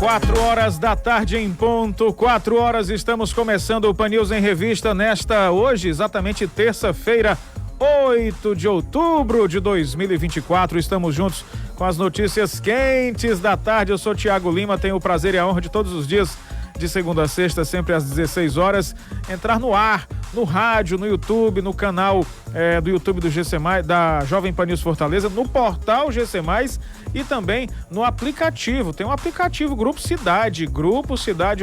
4 horas da tarde em ponto, 4 horas, estamos começando o Pan News em Revista nesta hoje, exatamente terça-feira, 8 de outubro de 2024, estamos juntos com as notícias quentes da tarde. Eu sou Thiago Lima, tenho o prazer e a honra de todos os dias, de segunda a sexta, sempre às 16 horas, entrar no ar, no rádio, no YouTube, no canal do YouTube do GC+, da Jovem Pan News Fortaleza, no portal GC+, e também no aplicativo. Tem um aplicativo Grupo Cidade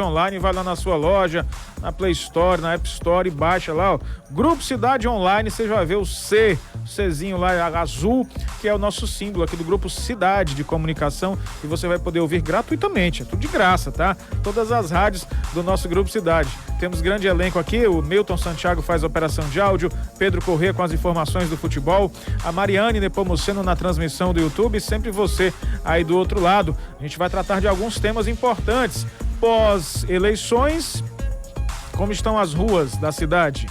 Online, vai lá na sua loja, na Play Store, na App Store e baixa lá, ó, Grupo Cidade Online, você vai ver o Czinho lá azul, que é o nosso símbolo aqui do Grupo Cidade de Comunicação, e você vai poder ouvir gratuitamente, é tudo de graça, tá? Todas as rádios do nosso Grupo Cidade. Temos grande elenco aqui, o Newton Santiago faz a operação de áudio, Pedro Corrêa com as informações do futebol, a Mariane Nepomuceno na transmissão do YouTube, e sempre você aí do outro lado. A gente vai tratar de alguns temas importantes. Pós-eleições, como estão as ruas da cidade?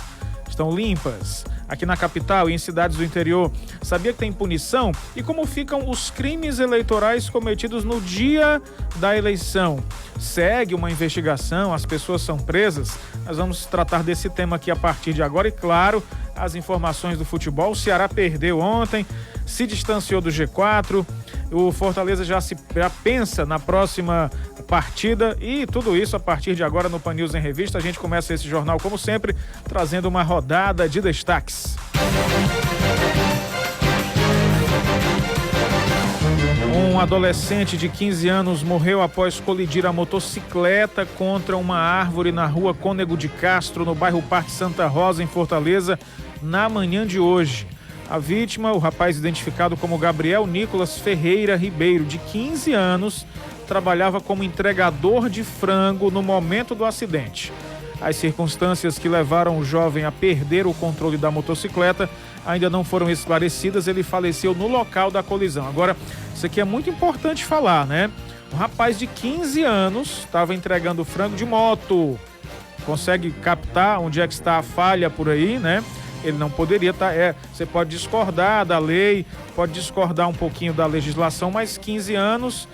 Estão limpas? Aqui na capital e em cidades do interior, sabia que tem punição? E como ficam os crimes eleitorais cometidos no dia da eleição? Segue uma investigação, as pessoas são presas? Nós vamos tratar desse tema aqui a partir de agora e, claro, as informações do futebol. O Ceará perdeu ontem, se distanciou do G4, o Fortaleza já pensa na próxima partida, e tudo isso a partir de agora no Pan News em Revista. A gente começa esse jornal, como sempre, trazendo uma rodada de destaques. Um adolescente de 15 anos morreu após colidir a motocicleta contra uma árvore na rua Cônego de Castro, no bairro Parque Santa Rosa, em Fortaleza, na manhã de hoje. A vítima, o rapaz identificado como Gabriel Nicolas Ferreira Ribeiro, de 15 anos, trabalhava como entregador de frango no momento do acidente. As circunstâncias que levaram o jovem a perder o controle da motocicleta ainda não foram esclarecidas. Ele faleceu no local da colisão. Agora, isso aqui é muito importante falar, né? Um rapaz de 15 anos estava entregando frango de moto. Consegue captar onde é que está a falha por aí, né? Ele não poderia estar, você pode discordar da lei, pode discordar um pouquinho da legislação, mas 15 anos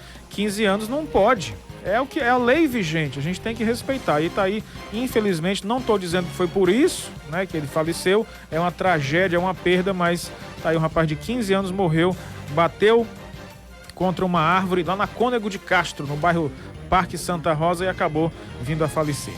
não pode. É o que é a lei vigente, a gente tem que respeitar. E tá aí, infelizmente, não estou dizendo que foi por isso, né, que ele faleceu, é uma tragédia, é uma perda, mas tá aí, um rapaz de 15 anos morreu, bateu contra uma árvore lá na Cônego de Castro, no bairro Parque Santa Rosa, e acabou vindo a falecer.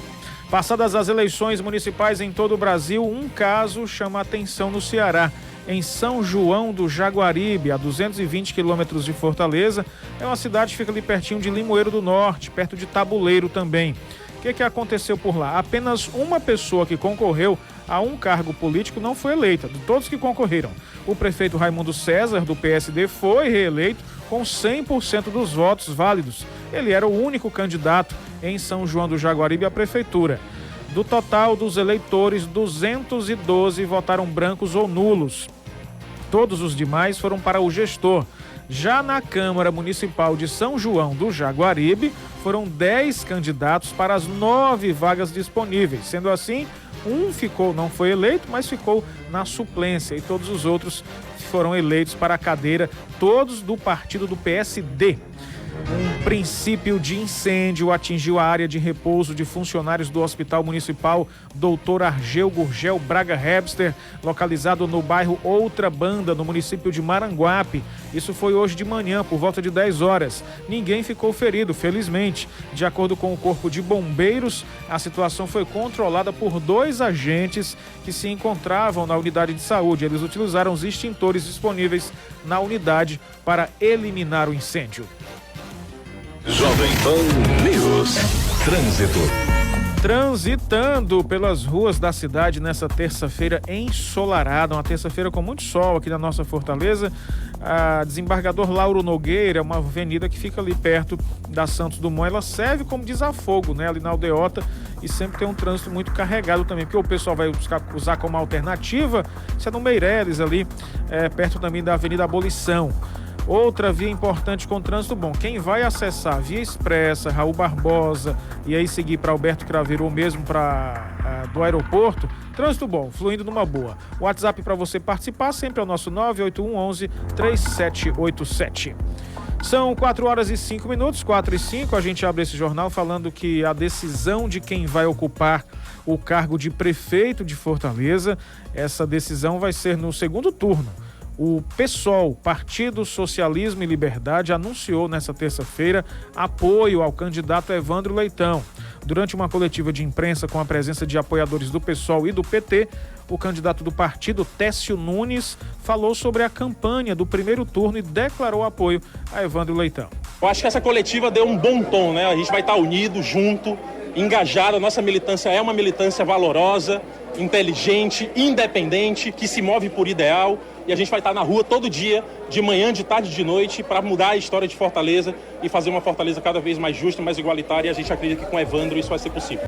Passadas as eleições municipais em todo o Brasil, um caso chama a atenção no Ceará. Em São João do Jaguaribe, a 220 quilômetros de Fortaleza, é uma cidade que fica ali pertinho de Limoeiro do Norte, perto de Tabuleiro também. O que aconteceu por lá? Apenas uma pessoa que concorreu a um cargo político não foi eleita, de todos que concorreram. O prefeito Raimundo César, do PSD, foi reeleito com 100% dos votos válidos. Ele era o único candidato em São João do Jaguaribe à prefeitura. Do total dos eleitores, 212 votaram brancos ou nulos. Todos os demais foram para o gestor. Já na Câmara Municipal de São João do Jaguaribe, foram 10 candidatos para as 9 vagas disponíveis. Sendo assim, um não foi eleito, mas ficou na suplência, e todos os outros foram eleitos para a cadeira, todos do partido do PSD. Um princípio de incêndio atingiu a área de repouso de funcionários do Hospital Municipal Dr. Argeu Gurgel Braga Hebster, localizado no bairro Outra Banda, no município de Maranguape. Isso foi hoje de manhã, por volta de 10 horas. Ninguém ficou ferido, felizmente. De acordo com o Corpo de Bombeiros, a situação foi controlada por 2 agentes que se encontravam na unidade de saúde. Eles utilizaram os extintores disponíveis na unidade para eliminar o incêndio. Jovem Pan News. Trânsito. Transitando pelas ruas da cidade nessa terça-feira ensolarada, uma terça-feira com muito sol aqui na nossa Fortaleza. A Desembargador Lauro Nogueira, uma avenida que fica ali perto da Santos Dumont, ela serve como desafogo, né, ali na Aldeota, e sempre tem um trânsito muito carregado também, porque o pessoal vai usar como alternativa, isso é no Meireles ali, perto também da Avenida Abolição. Outra via importante com trânsito bom, quem vai acessar Via Expressa, Raul Barbosa e aí seguir para Alberto Craveiro ou mesmo para do aeroporto, trânsito bom, fluindo numa boa. O WhatsApp para você participar sempre é o nosso 981 11 3787. São 4h05, 4h05, a gente abre esse jornal falando que a decisão de quem vai ocupar o cargo de prefeito de Fortaleza, essa decisão vai ser no segundo turno. O PSOL, Partido Socialismo e Liberdade, anunciou nesta terça-feira apoio ao candidato Evandro Leitão. Durante uma coletiva de imprensa com a presença de apoiadores do PSOL e do PT, o candidato do partido, Técio Nunes, falou sobre a campanha do primeiro turno e declarou apoio a Evandro Leitão. Eu acho que essa coletiva deu um bom tom, né? A gente vai estar unido, junto, engajado. A nossa militância é uma militância valorosa, inteligente, independente, que se move por ideal. E a gente vai estar na rua todo dia, de manhã, de tarde, de noite, para mudar a história de Fortaleza e fazer uma Fortaleza cada vez mais justa, mais igualitária. E a gente acredita que com Evandro isso vai ser possível.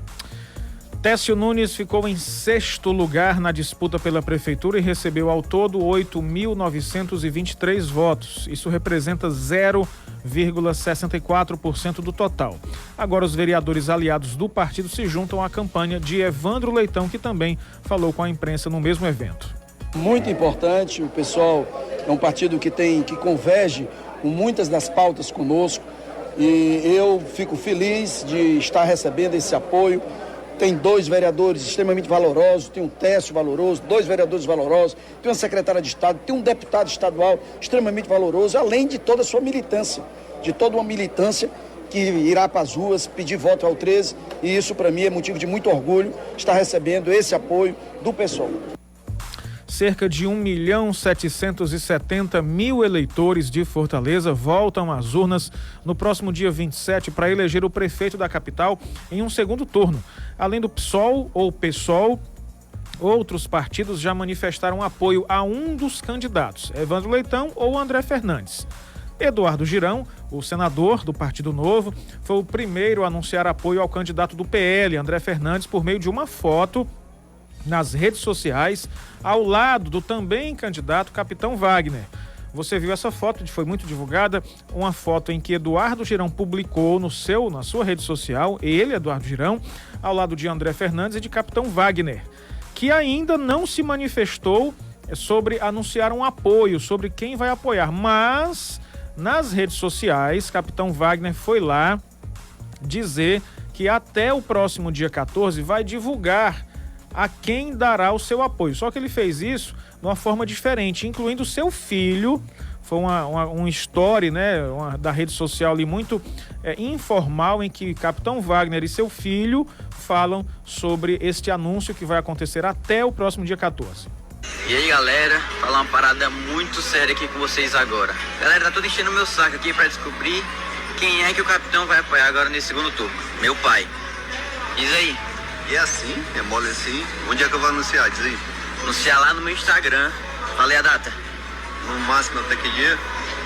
Técio Nunes ficou em 6º lugar na disputa pela prefeitura e recebeu ao todo 8.923 votos. Isso representa 0,64% do total. Agora os vereadores aliados do partido se juntam à campanha de Evandro Leitão, que também falou com a imprensa no mesmo evento. Muito importante, o PSOL é um partido que converge com muitas das pautas conosco e eu fico feliz de estar recebendo esse apoio. Tem 2 vereadores extremamente valorosos, tem um Técio valoroso, 2 vereadores valorosos, tem uma secretária de Estado, tem um deputado estadual extremamente valoroso, além de toda a sua militância, de toda uma militância que irá para as ruas pedir voto ao 13, e isso para mim é motivo de muito orgulho estar recebendo esse apoio do PSOL. Cerca de 1.770.000 eleitores de Fortaleza voltam às urnas no próximo dia 27 para eleger o prefeito da capital em um segundo turno. Além do PSOL ou PSOL, outros partidos já manifestaram apoio a um dos candidatos, Evandro Leitão ou André Fernandes. Eduardo Girão, o senador do Partido Novo, foi o primeiro a anunciar apoio ao candidato do PL, André Fernandes, por meio de uma foto nas redes sociais, ao lado do também candidato Capitão Wagner. Você viu essa foto, foi muito divulgada, uma foto em que Eduardo Girão publicou na sua rede social, ele, Eduardo Girão, ao lado de André Fernandes e de Capitão Wagner, que ainda não se manifestou sobre anunciar um apoio, sobre quem vai apoiar, mas nas redes sociais, Capitão Wagner foi lá dizer que até o próximo dia 14 vai divulgar a quem dará o seu apoio. Só que ele fez isso de uma forma diferente, incluindo seu filho. Foi um story, né, da rede social ali muito informal, em que Capitão Wagner e seu filho falam sobre este anúncio que vai acontecer até o próximo dia 14. E aí, galera, falar uma parada muito séria aqui com vocês agora. Galera, tá tudo enchendo o meu saco aqui pra descobrir quem é que o capitão vai apoiar agora nesse segundo turno. Meu pai. Diz aí. E é assim? É mole assim? Onde é que eu vou anunciar? Diz aí. Anunciar lá no meu Instagram. Falei a data. No máximo até que dia?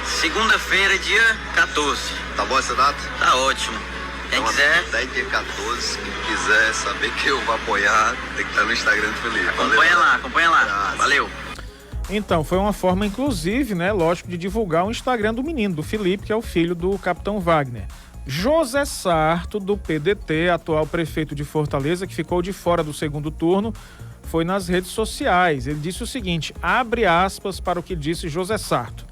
Segunda-feira, dia 14. Tá bom essa data? Tá ótimo. Quem então, quiser... Até dia 14, quem quiser saber que eu vou apoiar, tem que estar no Instagram do Felipe. Acompanha lá. Valeu. Então, foi uma forma, inclusive, né, lógico, de divulgar o Instagram do menino, do Felipe, que é o filho do Capitão Wagner. José Sarto, do PDT, atual prefeito de Fortaleza, que ficou de fora do segundo turno, foi nas redes sociais. Ele disse o seguinte, abre aspas para o que disse José Sarto.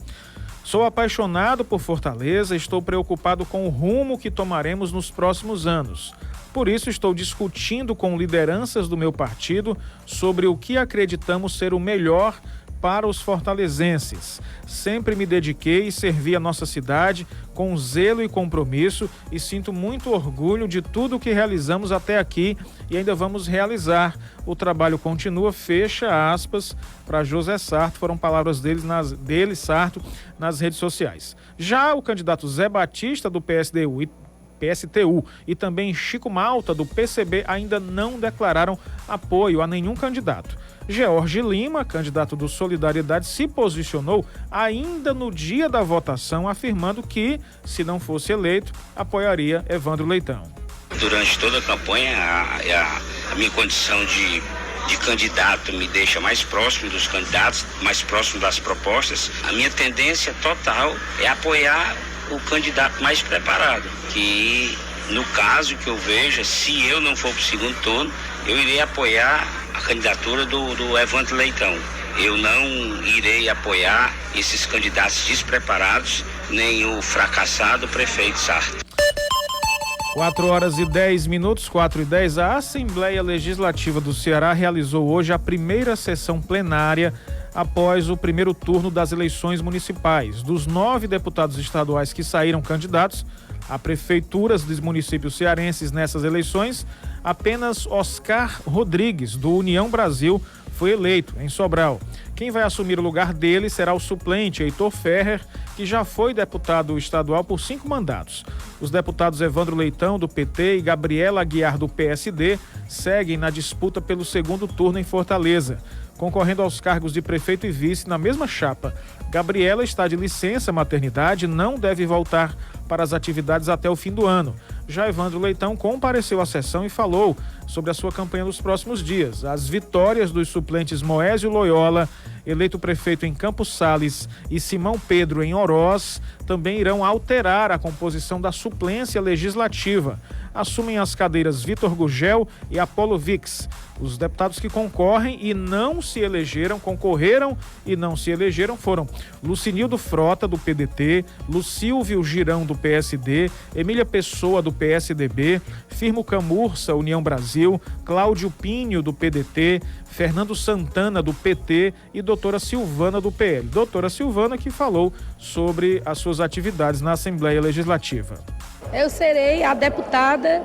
Sou apaixonado por Fortaleza, estou preocupado com o rumo que tomaremos nos próximos anos. Por isso estou discutindo com lideranças do meu partido sobre o que acreditamos ser o melhor para os fortalezenses. Sempre me dediquei e servi a nossa cidade com zelo e compromisso e sinto muito orgulho de tudo o que realizamos até aqui e ainda vamos realizar. O trabalho continua, fecha aspas, para José Sarto. Foram palavras dele, Sarto, nas redes sociais. Já o candidato Zé Batista, do PSTU e também Chico Malta, do PCB, ainda não declararam apoio a nenhum candidato. George Lima, candidato do Solidariedade, se posicionou ainda no dia da votação, afirmando que, se não fosse eleito, apoiaria Evandro Leitão. Durante toda a campanha, a minha condição de candidato me deixa mais próximo dos candidatos, mais próximo das propostas. A minha tendência total é apoiar o candidato mais preparado, que no caso que eu veja, se eu não for para o segundo turno, eu irei apoiar a candidatura do Evandro Leitão. Eu não irei apoiar esses candidatos despreparados nem o fracassado prefeito Sarto. 4h10, 4h10, a Assembleia Legislativa do Ceará realizou hoje a primeira sessão plenária após o primeiro turno das eleições municipais. Dos 9 deputados estaduais que saíram candidatos a prefeituras dos municípios cearenses nessas eleições, apenas Oscar Rodrigues, do União Brasil, foi eleito em Sobral. Quem vai assumir o lugar dele será o suplente Heitor Ferrer, que já foi deputado estadual por 5 mandatos. Os deputados Evandro Leitão, do PT, e Gabriela Aguiar, do PSD, seguem na disputa pelo segundo turno em Fortaleza. Concorrendo aos cargos de prefeito e vice na mesma chapa. Gabriela está de licença maternidade e não deve voltar para as atividades até o fim do ano. Já Evandro Leitão compareceu à sessão e falou sobre a sua campanha nos próximos dias. As vitórias dos suplentes Moésio Loyola, eleito prefeito em Campos Sales, e Simão Pedro em Oroz, também irão alterar a composição da suplência legislativa. Assumem as cadeiras Vitor Gugel e Apolo Vix. Os deputados que concorreram e não se elegeram foram Lucinildo Frota, do PDT, Lucílvio Girão, do PSD, Emília Pessoa, do PSDB, Firmo Camurça, União Brasil, Cláudio Pinho, do PDT, Fernando Santana, do PT e doutora Silvana, do PL. Doutora Silvana, que falou sobre as suas atividades na Assembleia Legislativa. Eu serei a deputada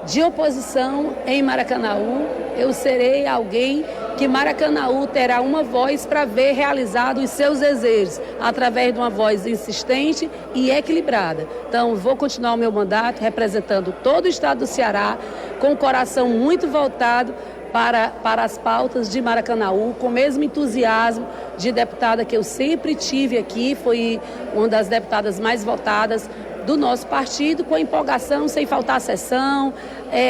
de oposição em Maracanaú. Eu serei alguém que Maracanaú terá uma voz para ver realizado os seus desejos, através de uma voz insistente e equilibrada. Então, vou continuar o meu mandato representando todo o estado do Ceará, com o coração muito voltado para as pautas de Maracanaú, com o mesmo entusiasmo de deputada que eu sempre tive aqui, fui uma das deputadas mais votadas do nosso partido, com empolgação, sem faltar sessão,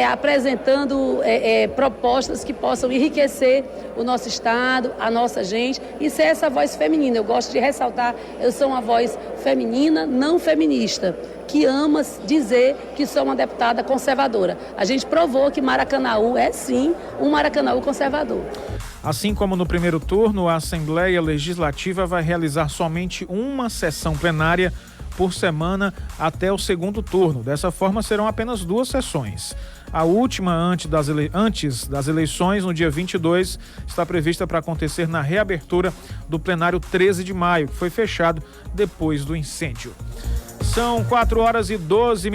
apresentando propostas que possam enriquecer o nosso estado, a nossa gente, e ser essa voz feminina. Eu gosto de ressaltar, eu sou uma voz feminina, não feminista, que ama dizer que sou uma deputada conservadora. A gente provou que Maracanaú é sim um Maracanaú conservador. Assim como no primeiro turno, a Assembleia Legislativa vai realizar somente uma sessão plenária por semana até o segundo turno. Dessa forma, serão apenas 2 sessões. A última, antes das eleições, no dia 22, está prevista para acontecer na reabertura do plenário 13 de maio, que foi fechado depois do incêndio. São 4h12,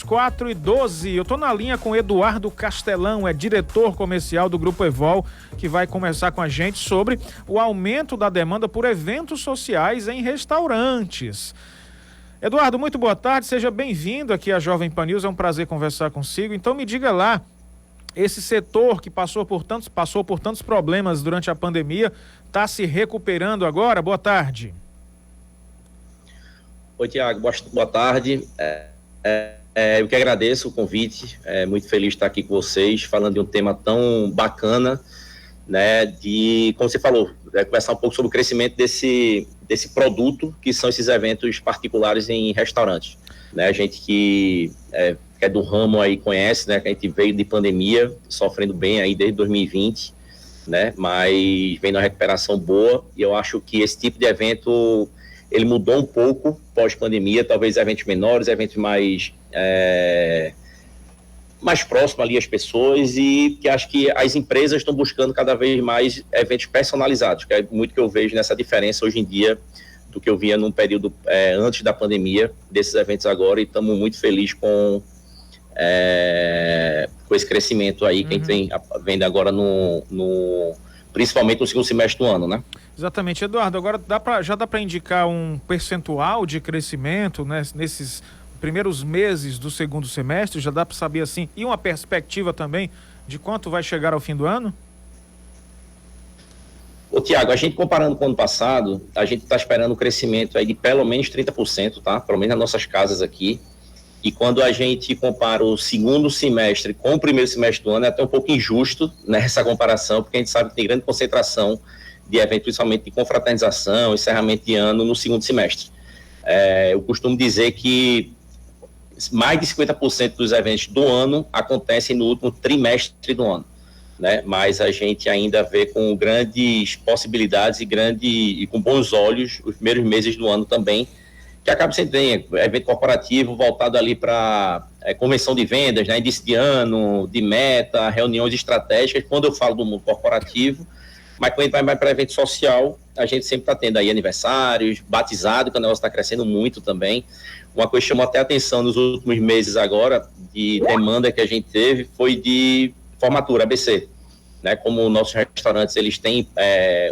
4h12. Eu estou na linha com Eduardo Castelão, é diretor comercial do Grupo Evol, que vai conversar com a gente sobre o aumento da demanda por eventos sociais em restaurantes. Eduardo, muito boa tarde, seja bem-vindo aqui à Jovem Pan News, é um prazer conversar consigo. Então me diga lá, esse setor que passou por tantos problemas durante a pandemia, está se recuperando agora? Boa tarde. Oi, Tiago, boa tarde. Eu que agradeço o convite, muito feliz de estar aqui com vocês, falando de um tema tão bacana, né, como você falou, conversar um pouco sobre o crescimento desse produto, que são esses eventos particulares em restaurantes. Né, a gente que é do ramo aí conhece, né, que a gente veio de pandemia, sofrendo bem aí desde 2020, né, mas vem numa recuperação boa, e eu acho que esse tipo de evento, ele mudou um pouco pós-pandemia, talvez eventos menores, eventos mais próximo ali às pessoas, e que acho que as empresas estão buscando cada vez mais eventos personalizados, que é muito que eu vejo nessa diferença hoje em dia do que eu via num período antes da pandemia, desses eventos agora, e estamos muito felizes com esse crescimento aí que a gente vem agora principalmente no segundo semestre do ano, né? Exatamente, Eduardo, agora já dá para indicar um percentual de crescimento, né, nesses primeiros meses do segundo semestre, já dá para saber assim, e uma perspectiva também de quanto vai chegar ao fim do ano? Ô, Tiago, a gente comparando com o ano passado, a gente está esperando um crescimento aí de pelo menos 30%, tá? Pelo menos nas nossas casas aqui. E quando a gente compara o segundo semestre com o primeiro semestre do ano, é até um pouco injusto nessa comparação, porque a gente sabe que tem grande concentração de eventos, principalmente de confraternização, encerramento de ano no segundo semestre. Eu costumo dizer que mais de 50% dos eventos do ano acontecem no último trimestre do ano, né? Mas a gente ainda vê com grandes possibilidades e com bons olhos os primeiros meses do ano também, que que acaba sendo evento corporativo voltado ali para convenção de vendas, né, início de ano, de meta, reuniões estratégicas, quando eu falo do mundo corporativo. Mas quando a gente vai para evento social, a gente sempre está tendo aí aniversários, batizado, que o negócio está crescendo muito também. Uma coisa que chamou até a atenção nos últimos meses agora, de demanda que a gente teve, foi de formatura, ABC. Né? Como nossos restaurantes, eles têm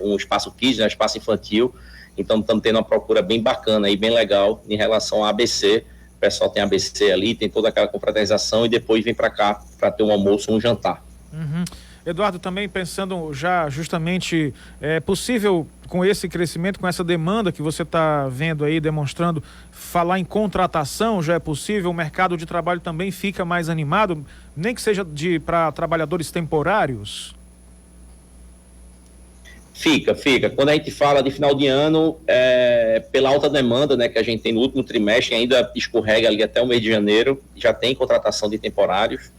um espaço kids, né, um espaço infantil, então estamos tendo uma procura bem bacana e bem legal em relação a ABC. O pessoal tem ABC ali, tem toda aquela confraternização e depois vem para cá para ter um almoço, um jantar. Uhum. Eduardo, também pensando já justamente, é possível com esse crescimento, com essa demanda que você está vendo aí, demonstrando, falar em contratação, já é possível? O mercado de trabalho também fica mais animado, nem que seja para trabalhadores temporários? Fica. Quando a gente fala de final de ano, pela alta demanda, né, que a gente tem no último trimestre, ainda escorrega ali até o mês de janeiro, já tem contratação de temporários.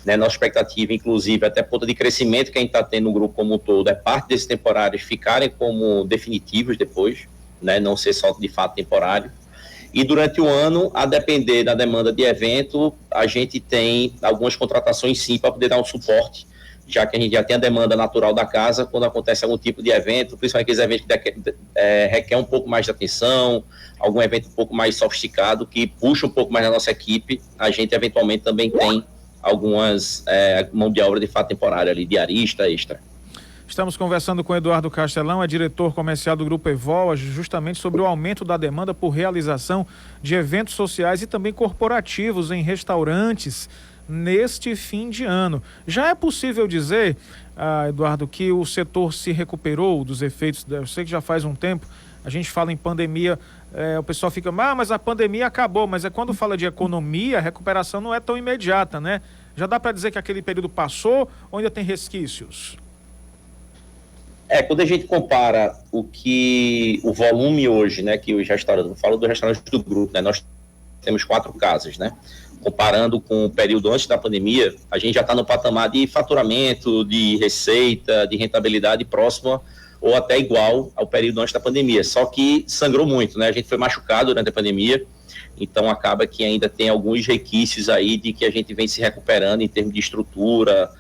Né, nossa expectativa, inclusive, até ponto de crescimento que a gente está tendo no grupo como um todo, é parte desses temporários ficarem como definitivos depois, né, não ser só de fato temporário. E durante o ano, a depender da demanda de evento, a gente tem algumas contratações sim para poder dar um suporte, já que a gente já tem a demanda natural da casa quando acontece algum tipo de evento, principalmente aqueles eventos que requer um pouco mais de atenção, algum evento um pouco mais sofisticado, que puxa um pouco mais da nossa equipe, a gente eventualmente também tem algumas mão de obra de fato temporária ali, diarista, extra. Estamos conversando com Eduardo Castelão, é diretor comercial do Grupo Evol, justamente sobre o aumento da demanda por realização de eventos sociais e também corporativos em restaurantes neste fim de ano. Já é possível dizer, Eduardo, que o setor se recuperou dos efeitos, eu sei que já faz um tempo, a gente fala em pandemia, o pessoal fica, mas a pandemia acabou, mas quando fala de economia, a recuperação não é tão imediata, né? Já dá para dizer que aquele período passou ou ainda tem resquícios? Quando a gente compara o volume hoje, né, que os restaurantes, eu falo do restaurante do grupo, né, nós temos 4 casas, né? Comparando com o período antes da pandemia, a gente já está no patamar de faturamento, de receita, de rentabilidade próxima ou até igual ao período antes da pandemia, só que sangrou muito, né? A gente foi machucado durante a pandemia, então acaba que ainda tem alguns requisitos aí de que a gente vem se recuperando em termos de estrutura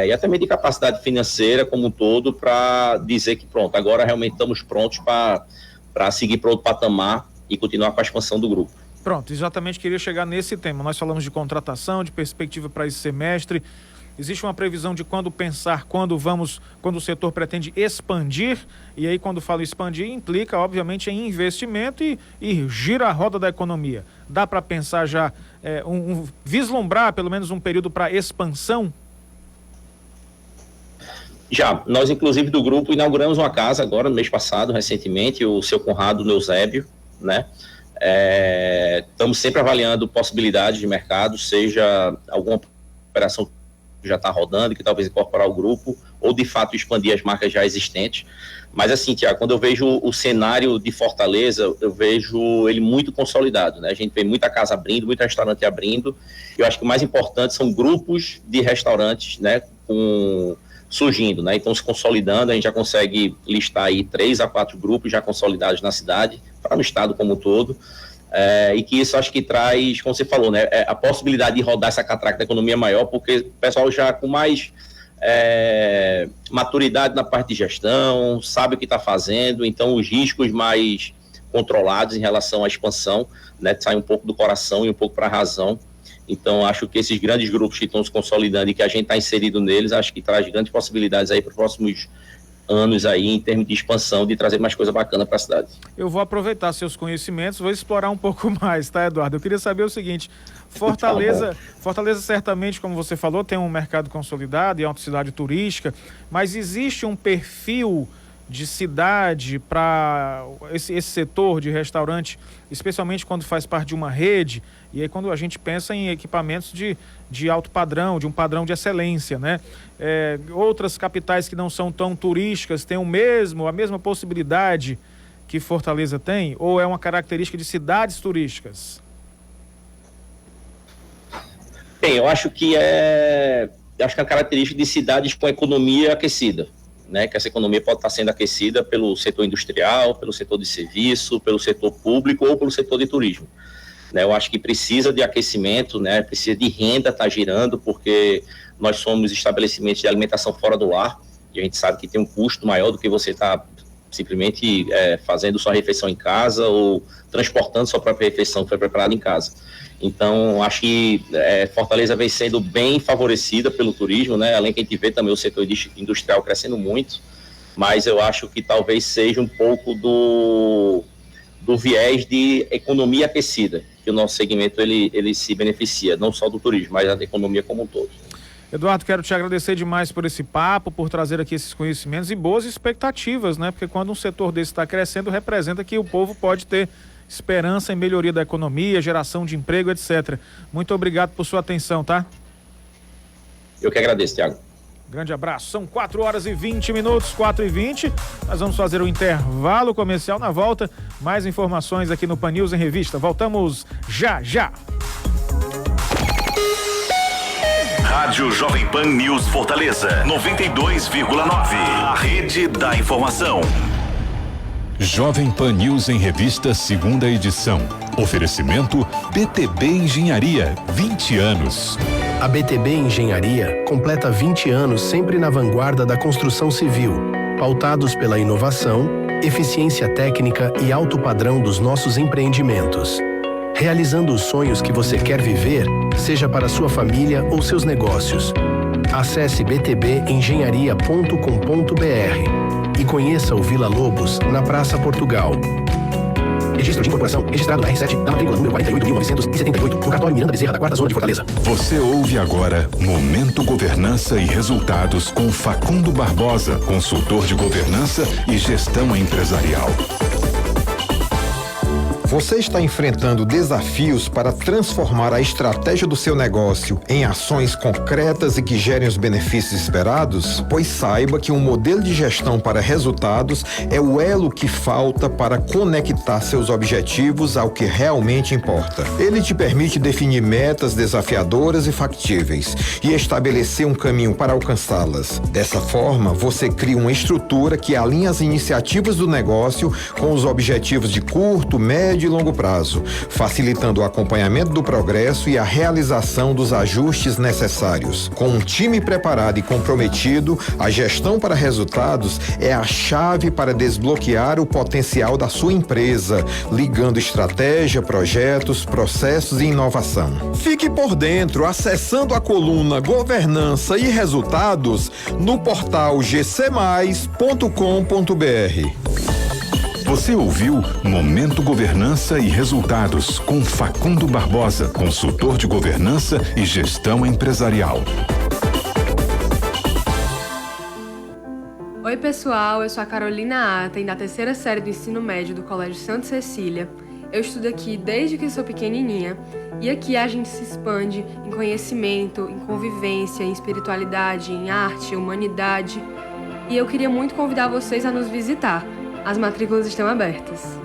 e até mesmo de capacidade financeira como um todo, para dizer que pronto, agora realmente estamos prontos para seguir para outro patamar e continuar com a expansão do grupo. Pronto, exatamente, queria chegar nesse tema. Nós falamos de contratação, de perspectiva para esse semestre. Existe uma previsão de quando pensar, quando o setor pretende expandir, e aí quando falo expandir, implica obviamente em investimento e gira a roda da economia. Dá para pensar já, vislumbrar pelo menos um período para expansão? Já, nós inclusive do grupo inauguramos uma casa agora, no mês passado, recentemente, o seu Conrado Eusébio, né? Estamos sempre avaliando possibilidades de mercado, seja alguma operação que já está rodando, que talvez incorporar o grupo, ou de fato expandir as marcas já existentes. Mas assim, Tiago, quando eu vejo o cenário de Fortaleza, eu vejo ele muito consolidado, né? A gente vê muita casa abrindo, muito restaurante abrindo. Eu acho que o mais importante são grupos de restaurantes, né, surgindo, né? Então, se consolidando, a gente já consegue listar aí 3 a 4 grupos já consolidados na cidade, para no estado como um todo, e que isso acho que traz, como você falou, né, a possibilidade de rodar essa catraca da economia maior, porque o pessoal já com mais maturidade na parte de gestão, sabe o que está fazendo, então os riscos mais controlados em relação à expansão, né, sai um pouco do coração e um pouco para a razão. Então, acho que esses grandes grupos que estão se consolidando e que a gente está inserido neles, acho que traz grandes possibilidades aí para os próximos anos aí, em termos de expansão, de trazer mais coisa bacana para a cidade. Eu vou aproveitar seus conhecimentos, vou explorar um pouco mais, tá, Eduardo? Eu queria saber o seguinte, Fortaleza certamente, como você falou, tem um mercado consolidado e é uma cidade turística, mas existe um perfil de cidade para esse setor de restaurante, especialmente quando faz parte de uma rede, e aí quando a gente pensa em equipamentos de alto padrão, de um padrão de excelência, né? Outras capitais que não são tão turísticas têm a mesma possibilidade que Fortaleza tem, ou é uma característica de cidades turísticas? Bem, eu acho que é uma característica de cidades com economia aquecida, né, que essa economia pode estar sendo aquecida pelo setor industrial, pelo setor de serviço, pelo setor público ou pelo setor de turismo. Né, eu acho que precisa de aquecimento, né, precisa de renda estar girando, porque nós somos estabelecimentos de alimentação fora do lar, e a gente sabe que tem um custo maior do que você estar simplesmente fazendo sua refeição em casa ou transportando sua própria refeição que foi preparada em casa. Então, acho que Fortaleza vem sendo bem favorecida pelo turismo, né? Além que a gente vê também o setor industrial crescendo muito, mas eu acho que talvez seja um pouco do viés de economia aquecida, que o nosso segmento ele se beneficia, não só do turismo, mas da economia como um todo. Eduardo, quero te agradecer demais por esse papo, por trazer aqui esses conhecimentos e boas expectativas, né? Porque quando um setor desse está crescendo, representa que o povo pode ter esperança em melhoria da economia, geração de emprego, etc. Muito obrigado por sua atenção, tá? Eu que agradeço, Thiago. Grande abraço. São 4h20, 4h20. Nós vamos fazer o intervalo comercial. Na volta, mais informações aqui no Pan News em Revista. Voltamos já. Rádio Jovem Pan News Fortaleza, 92,9. A rede da informação. Jovem Pan News em Revista, segunda edição. Oferecimento BTB Engenharia, 20 anos. A BTB Engenharia completa 20 anos sempre na vanguarda da construção civil, pautados pela inovação, eficiência técnica e alto padrão dos nossos empreendimentos. Realizando os sonhos que você quer viver, seja para sua família ou seus negócios. Acesse btbengenharia.com.br e conheça o Vila Lobos, na Praça Portugal. Registro de incorporação registrado na R7 da matrícula número 48.978, no cartório Miranda Bezerra da 4ª Zona de Fortaleza. Você ouve agora Momento Governança e Resultados com Facundo Barbosa, consultor de governança e gestão empresarial. Você está enfrentando desafios para transformar a estratégia do seu negócio em ações concretas e que gerem os benefícios esperados? Pois saiba que um modelo de gestão para resultados é o elo que falta para conectar seus objetivos ao que realmente importa. Ele te permite definir metas desafiadoras e factíveis e estabelecer um caminho para alcançá-las. Dessa forma, você cria uma estrutura que alinha as iniciativas do negócio com os objetivos de curto, médio e longo prazo, facilitando o acompanhamento do progresso e a realização dos ajustes necessários. Com um time preparado e comprometido, a gestão para resultados é a chave para desbloquear o potencial da sua empresa, ligando estratégia, projetos, processos e inovação. Fique por dentro acessando a coluna Governança e Resultados no portal gcmais.com.br. Você ouviu Momento Governança e Resultados com Facundo Barbosa, consultor de governança e gestão empresarial. Oi pessoal, eu sou a Carolina Atem, da 3ª série do ensino médio do Colégio Santa Cecília. Eu estudo aqui desde que sou pequenininha e aqui a gente se expande em conhecimento, em convivência, em espiritualidade, em arte, humanidade. E eu queria muito convidar vocês a nos visitar. As matrículas estão abertas.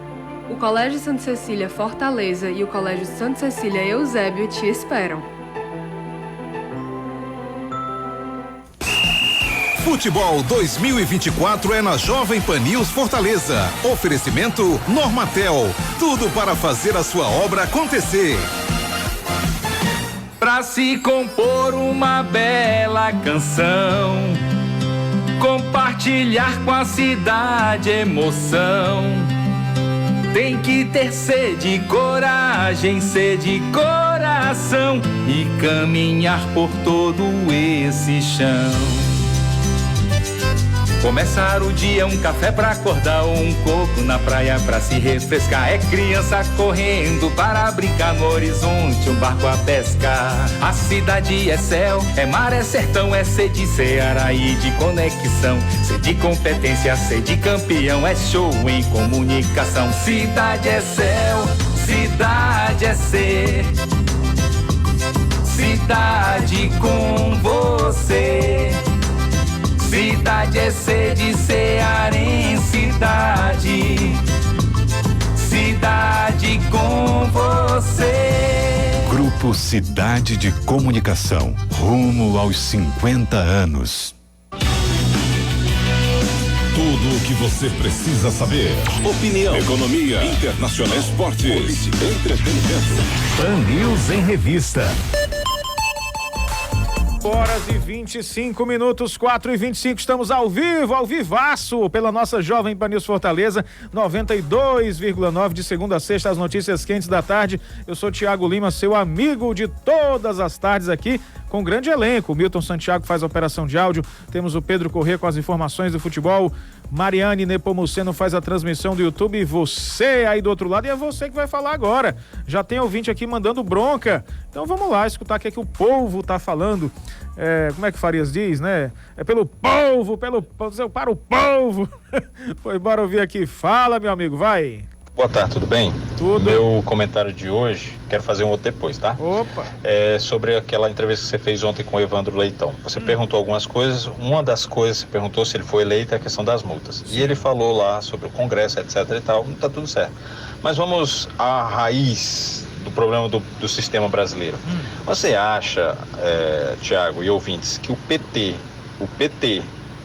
O Colégio Santa Cecília Fortaleza e o Colégio Santa Cecília Eusébio te esperam. Futebol 2024 é na Jovem Pan News Fortaleza. Oferecimento Normatel. Tudo para fazer a sua obra acontecer. Pra se compor uma bela canção, compartilhar com a cidade emoção, tem que ter sede, coragem, sede, coração e caminhar por todo esse chão. Começar o dia, um café pra acordar, um coco na praia pra se refrescar. É criança correndo para brincar no horizonte, um barco a pescar. A cidade é céu, é mar, é sertão, é sede, Ceará e de conexão. Sede competência, sede campeão, é show em comunicação. Cidade é céu, cidade é ser, cidade com você. Cidade é sede, cearensidade, cidade com você. Grupo Cidade de Comunicação, rumo aos 50 anos. Tudo o que você precisa saber. Opinião, economia, internacional, esportes, política, entretenimento. Pan News em Revista. Horas e 25 minutos, 4h25, estamos ao vivaço, pela nossa Jovem Pan News Fortaleza, 92,9, de segunda a sexta, as notícias quentes da tarde. Eu sou Tiago Lima, seu amigo de todas as tardes aqui, com um grande elenco. O Milton Santiago faz a operação de áudio, temos o Pedro Corrêa com as informações do futebol, Mariane Nepomuceno faz a transmissão do YouTube, e você aí do outro lado, e é você que vai falar agora. Já tem ouvinte aqui mandando bronca, então vamos lá escutar o que é que o povo tá falando. Como é que Farias diz, né? É pelo povo, para o povo. Pois bora ouvir aqui. Fala, meu amigo, vai. Boa tarde, tudo bem? Tudo. Meu comentário de hoje, quero fazer um outro depois, tá? Opa. Sobre aquela entrevista que você fez ontem com o Evandro Leitão. Você perguntou algumas coisas, uma das coisas que você perguntou se ele foi eleito é a questão das multas. E ele falou lá sobre o Congresso, etc e tal, tá tudo certo. Mas vamos à raiz do problema do sistema brasileiro. Você acha, Tiago e ouvintes, que o PT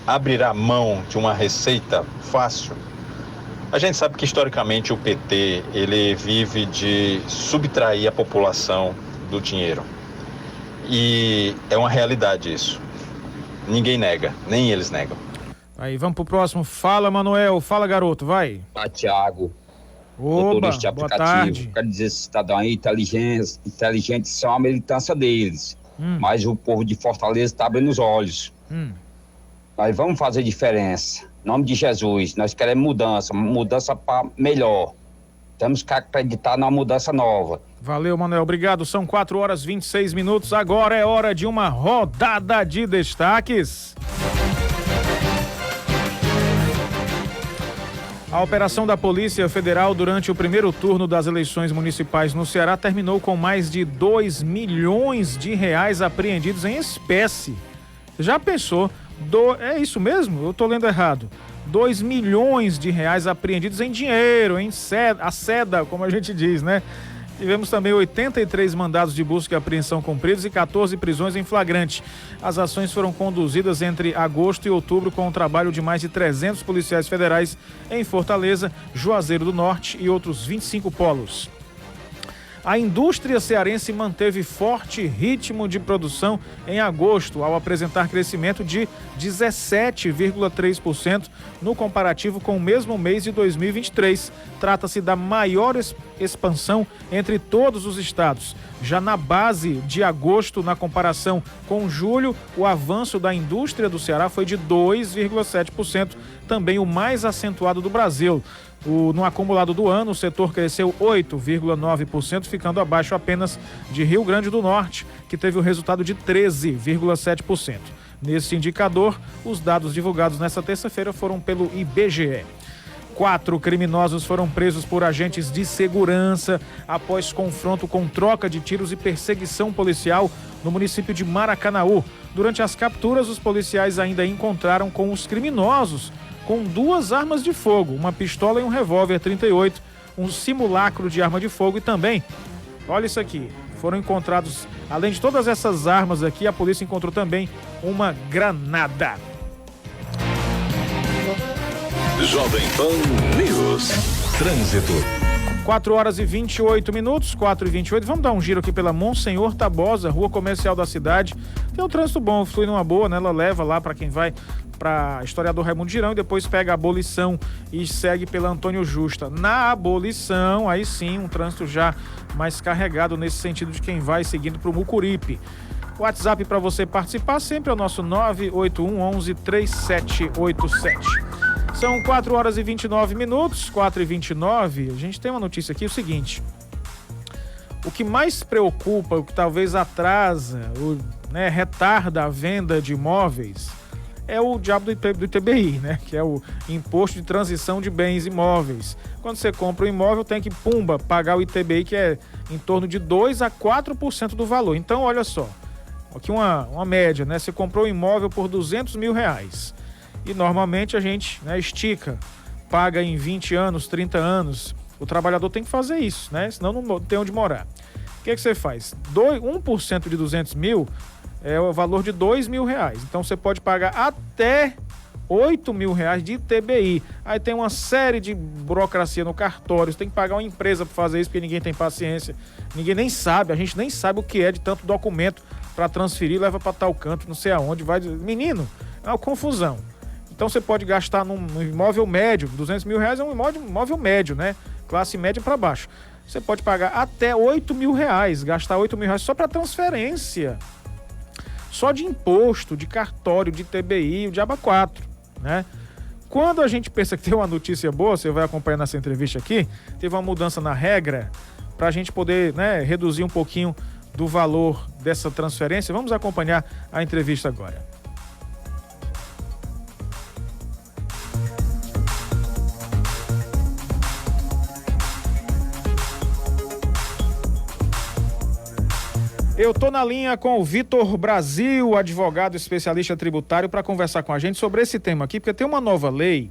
abrirá mão de uma receita fácil? A gente sabe que historicamente o PT, ele vive de subtrair a população do dinheiro. E é uma realidade isso. Ninguém nega, nem eles negam. Aí, vamos pro próximo. Fala, Manuel. Fala, garoto, vai. Tiago. Oba, de boa tarde. Quero dizer, esse cidadão aí, inteligente são a militância deles. Mas o povo de Fortaleza está abrindo os olhos. Nós vamos fazer diferença. Em nome de Jesus, nós queremos mudança para melhor. Temos que acreditar numa mudança nova. Valeu, Manuel, obrigado. São 4h26. Agora é hora de uma rodada de destaques. A operação da Polícia Federal durante o primeiro turno das eleições municipais no Ceará terminou com mais de 2 milhões de reais apreendidos em espécie. Já pensou? É isso mesmo? Eu tô lendo errado. 2 milhões de reais apreendidos em dinheiro, a seda, como a gente diz, né? Tivemos também 83 mandados de busca e apreensão cumpridos e 14 prisões em flagrante. As ações foram conduzidas entre agosto e outubro com o trabalho de mais de 300 policiais federais em Fortaleza, Juazeiro do Norte e outros 25 polos. A indústria cearense manteve forte ritmo de produção em agosto, ao apresentar crescimento de 17,3% no comparativo com o mesmo mês de 2023. Trata-se da maior expansão entre todos os estados. Já na base de agosto, na comparação com julho, o avanço da indústria do Ceará foi de 2,7%, também o mais acentuado do Brasil. No acumulado do ano, o setor cresceu 8,9%, ficando abaixo apenas de Rio Grande do Norte, que teve o resultado de 13,7%. Nesse indicador, os dados divulgados nesta terça-feira foram pelo IBGE. 4 criminosos foram presos por agentes de segurança após confronto com troca de tiros e perseguição policial no município de Maracanaú. Durante as capturas, os policiais ainda encontraram com os criminosos com 2 armas de fogo, uma pistola e um revólver 38, um simulacro de arma de fogo e também, olha isso aqui, foram encontrados, além de todas essas armas aqui, a polícia encontrou também uma granada. Jovem Pan News. Trânsito. 4h28, 4h28. Vamos dar um giro aqui pela Monsenhor Tabosa, rua comercial da cidade. Tem um trânsito bom, flui numa boa, né? Ela leva lá para quem vai para Historiador Raimundo Girão e depois pega a Abolição e segue pela Antônio Justa. Na Abolição, aí sim, um trânsito já mais carregado nesse sentido de quem vai seguindo para o Mucuripe. O WhatsApp para você participar sempre é o nosso 981 11 3787. São 4h29, 4h29. A gente tem uma notícia aqui, o seguinte: o que mais preocupa, o que talvez atrasa, retarda a venda de imóveis, é o diabo do ITBI, né? Que é o Imposto de Transição de Bens Imóveis. Quando você compra um imóvel, tem que, pagar o ITBI, que é em torno de 2 a 4% do valor. Então, olha só, aqui uma média, né? Você comprou um imóvel por R$200 mil. E normalmente a gente, estica, paga em 20 anos, 30 anos. O trabalhador tem que fazer isso, né? Senão não tem onde morar. O que você faz? 1% de R$200 mil é o valor de R$2 mil. Então você pode pagar até R$8.000 de ITBI. Aí tem uma série de burocracia no cartório, você tem que pagar uma empresa para fazer isso, porque ninguém tem paciência, ninguém nem sabe, a gente nem sabe o que é de tanto documento para transferir, leva para tal canto, não sei aonde, vai... Menino, é uma confusão. Então você pode gastar num imóvel médio, R$200.000 é um imóvel médio, né? Classe média para baixo. Você pode pagar até R$8.000, gastar R$8.000 só para transferência. Só de imposto, de cartório, de TBI, o diabo 4, né? Quando a gente pensa que tem uma notícia boa, você vai acompanhar nessa entrevista aqui, teve uma mudança na regra para a gente poder, né, reduzir um pouquinho do valor dessa transferência. Vamos acompanhar a entrevista agora. Eu tô na linha com o Vitor Brasil, advogado especialista tributário, para conversar com a gente sobre esse tema aqui, porque tem uma nova lei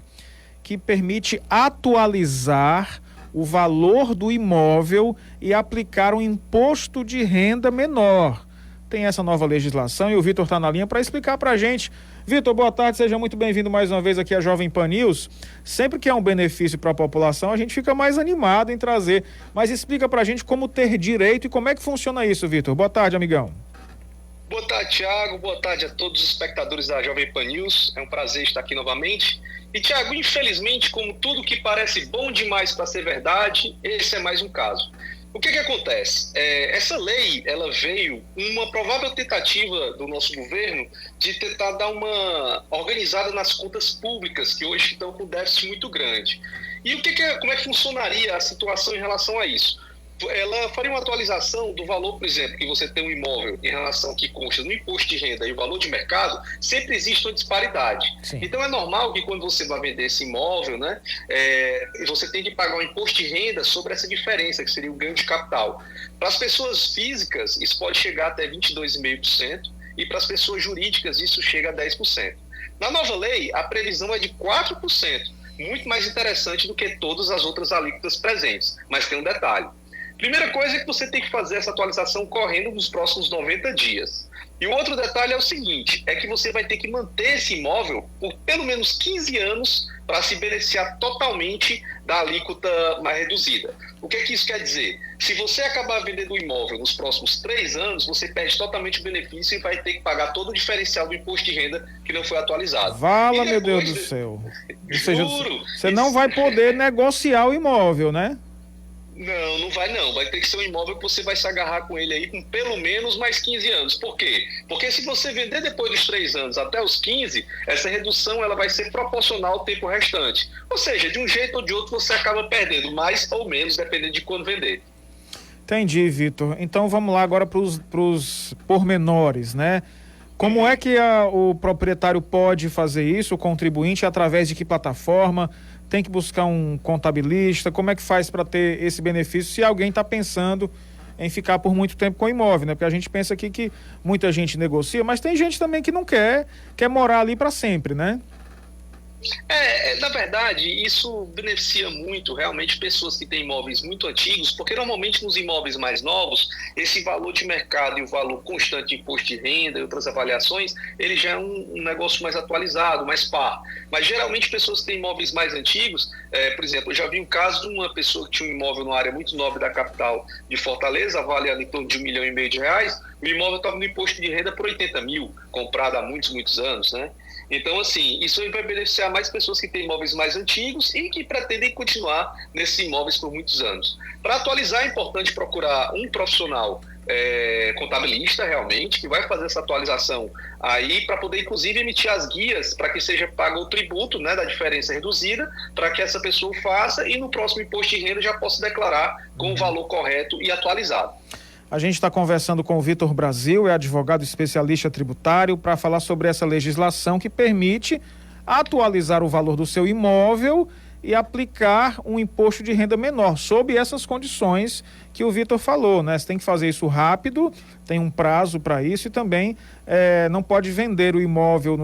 que permite atualizar o valor do imóvel e aplicar um imposto de renda menor. Tem essa nova legislação e o Vitor está na linha para explicar para a gente. Vitor, boa tarde, seja muito bem-vindo mais uma vez aqui à Jovem Pan News. Sempre que é um benefício para a população, a gente fica mais animado em trazer. Mas explica para a gente como ter direito e como é que funciona isso, Vitor. Boa tarde, amigão. Boa tarde, Thiago. Boa tarde a todos os espectadores da Jovem Pan News. É um prazer estar aqui novamente. E, Thiago, infelizmente, como tudo que parece bom demais para ser verdade, esse é mais um caso. O que acontece? Essa lei, ela veio uma provável tentativa do nosso governo de tentar dar uma organizada nas contas públicas, que hoje estão com déficit muito grande. E como é que funcionaria a situação em relação a isso? Ela faria uma atualização do valor, por exemplo, que você tem um imóvel em relação que consta no imposto de renda e o valor de mercado, sempre existe uma disparidade. Sim. Então é normal que quando você vai vender esse imóvel, né, você tem que pagar um imposto de renda sobre essa diferença, que seria o ganho de capital. Para as pessoas físicas, isso pode chegar até 22,5%, e para as pessoas jurídicas, isso chega a 10%. Na nova lei, a previsão é de 4%, muito mais interessante do que todas as outras alíquotas presentes. Mas tem um detalhe. Primeira coisa é que você tem que fazer essa atualização correndo nos próximos 90 dias. E o outro detalhe é o seguinte, é que você vai ter que manter esse imóvel por pelo menos 15 anos para se beneficiar totalmente da alíquota mais reduzida. O que isso quer dizer? Se você acabar vendendo o imóvel nos próximos 3 anos, você perde totalmente o benefício e vai ter que pagar todo o difereral do imposto de renda que não foi atualizado. Vala, meu Deus do céu. Ou seja, você não vai poder negociar o imóvel, né? Não vai não. Vai ter que ser um imóvel que você vai se agarrar com ele aí com pelo menos mais 15 anos. Por quê? Porque se você vender depois dos 3 anos até os 15, essa redução ela vai ser proporcional ao tempo restante. Ou seja, de um jeito ou de outro você acaba perdendo mais ou menos, dependendo de quando vender. Entendi, Vitor. Então vamos lá agora para os pormenores, né? Como é que o proprietário pode fazer isso, o contribuinte, através de que plataforma? Tem que buscar um contabilista? Como é que faz para ter esse benefício se alguém está pensando em ficar por muito tempo com o imóvel, né? Porque a gente pensa aqui que muita gente negocia, mas tem gente também que não quer morar ali para sempre, né? Na verdade, isso beneficia muito realmente pessoas que têm imóveis muito antigos, porque normalmente nos imóveis mais novos, esse valor de mercado e o valor constante de imposto de renda e outras avaliações, ele já é um negócio mais atualizado, mais par. Mas geralmente pessoas que têm imóveis mais antigos, por exemplo, eu já vi um caso de uma pessoa que tinha um imóvel numa área muito nobre da capital de Fortaleza, avaliado em torno de R$1,5 milhão, o imóvel estava no imposto de renda por 80 mil, comprado há muitos anos, né? Então, assim, isso aí vai beneficiar mais pessoas que têm imóveis mais antigos e que pretendem continuar nesses imóveis por muitos anos. Para atualizar, é importante procurar um profissional contabilista, realmente, que vai fazer essa atualização aí para poder, inclusive, emitir as guias para que seja pago o tributo, né, da diferença reduzida, para que essa pessoa faça e no próximo imposto de renda já possa declarar com o valor correto e atualizado. A gente está conversando com o Vitor Brasil, é advogado especialista tributário, para falar sobre essa legislação que permite atualizar o valor do seu imóvel e aplicar um imposto de renda menor, sob essas condições que o Vitor falou, né? Você tem que fazer isso rápido, tem um prazo para isso e também não pode vender o imóvel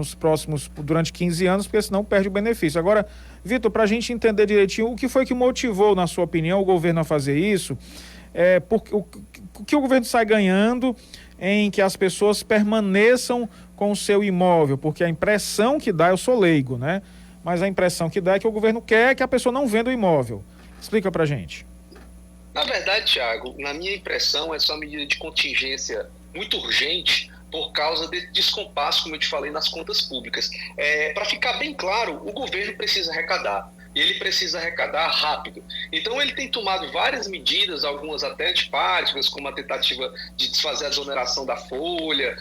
durante 15 anos, porque senão perde o benefício. Agora, Vitor, para a gente entender direitinho, o que foi que motivou, na sua opinião, o governo a fazer isso? O que o governo sai ganhando em que as pessoas permaneçam com o seu imóvel, porque a impressão que dá, eu sou leigo, né? Mas a impressão que dá é que o governo quer que a pessoa não venda o imóvel. Explica pra gente. Na verdade, Thiago, na minha impressão, essa é uma medida de contingência muito urgente por causa desse descompasso, como eu te falei, nas contas públicas. Para ficar bem claro, o governo precisa arrecadar. E ele precisa arrecadar rápido. Então ele tem tomado várias medidas, algumas até antipáticas, como a tentativa de desfazer a exoneração da folha,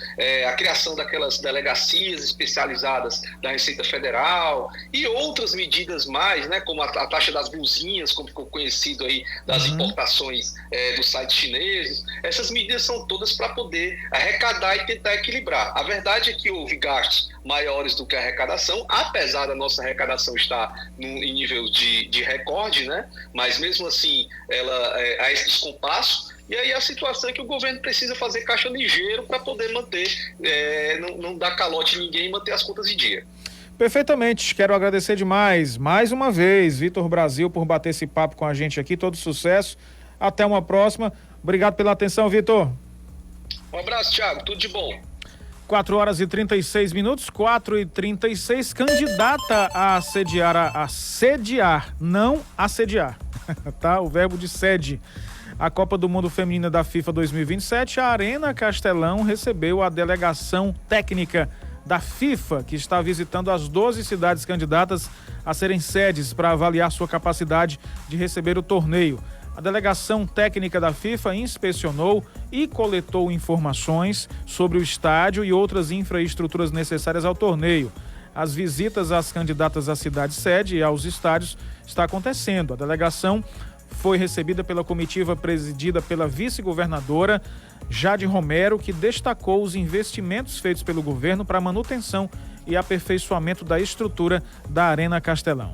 a criação daquelas delegacias especializadas da Receita Federal e outras medidas mais, né, como a taxa das blusinhas, como ficou conhecido aí, das importações dos sites chineses. Essas medidas são todas para poder arrecadar e tentar equilibrar. A verdade é que houve gastos maiores do que a arrecadação, apesar da nossa arrecadação estar em nível de recorde, né? Mas mesmo assim há esse descompasso, e aí a situação é que o governo precisa fazer caixa ligeiro para poder manter, não dar calote em ninguém e manter as contas em dia. Perfeitamente, quero agradecer demais, mais uma vez, Vitor Brasil, por bater esse papo com a gente aqui, todo sucesso, até uma próxima, obrigado pela atenção, Vitor. Um abraço, Thiago, tudo de bom. 4h36, 4h36, candidata a assediar, não assediar, tá? O verbo de sede. A Copa do Mundo Feminina da FIFA 2027, a Arena Castelão recebeu a delegação técnica da FIFA, que está visitando as 12 cidades candidatas a serem sedes para avaliar sua capacidade de receber o torneio. A delegação técnica da FIFA inspecionou e coletou informações sobre o estádio e outras infraestruturas necessárias ao torneio. As visitas às candidatas à cidade-sede e aos estádios está acontecendo. A delegação foi recebida pela comitiva presidida pela vice-governadora Jade Romero, que destacou os investimentos feitos pelo governo para a manutenção e aperfeiçoamento da estrutura da Arena Castelão.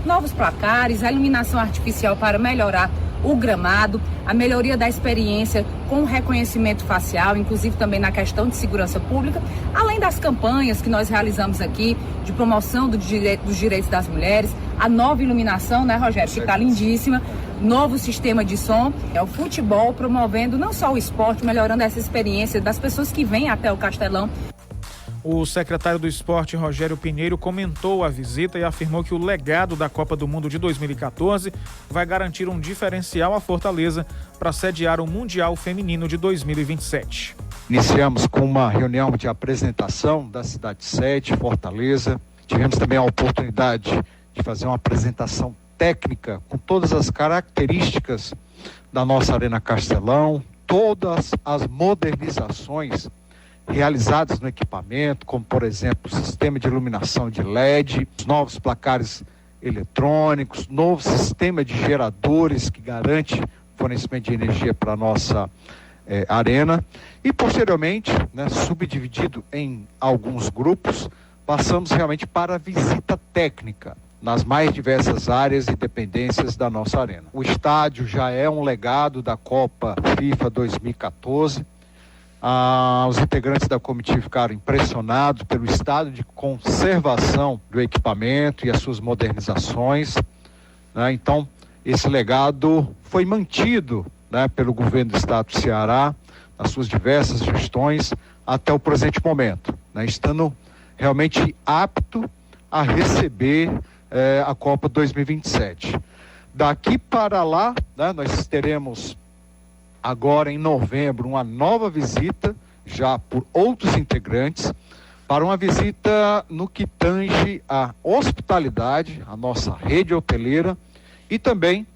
Novos placares, a iluminação artificial para melhorar o gramado, a melhoria da experiência com o reconhecimento facial, inclusive também na questão de segurança pública, além das campanhas que nós realizamos aqui de promoção dos direitos das mulheres, a nova iluminação, né, Rogério, que está lindíssima, novo sistema de som, o futebol promovendo não só o esporte, melhorando essa experiência das pessoas que vêm até o Castelão. O secretário do Esporte, Rogério Pinheiro, comentou a visita e afirmou que o legado da Copa do Mundo de 2014 vai garantir um diferencial à Fortaleza para sediar o Mundial Feminino de 2027. Iniciamos com uma reunião de apresentação da cidade-sede, Fortaleza. Tivemos também a oportunidade de fazer uma apresentação técnica com todas as características da nossa Arena Castelão, todas as modernizações realizadas no equipamento, como por exemplo o sistema de iluminação de LED, os novos placares eletrônicos, novo sistema de geradores que garante fornecimento de energia para a nossa arena e posteriormente, né, subdividido em alguns grupos, passamos realmente para a visita técnica nas mais diversas áreas e dependências da nossa arena. O estádio já é um legado da Copa FIFA 2014. Os integrantes da comitiva ficaram impressionados pelo estado de conservação do equipamento e as suas modernizações, né? Então, esse legado foi mantido, né, pelo governo do estado do Ceará, nas suas diversas gestões, até o presente momento, né, estando realmente apto a receber a Copa 2027. Daqui para lá, né, nós teremos agora em novembro uma nova visita, já por outros integrantes, para uma visita no que tange a hospitalidade, a nossa rede hoteleira e também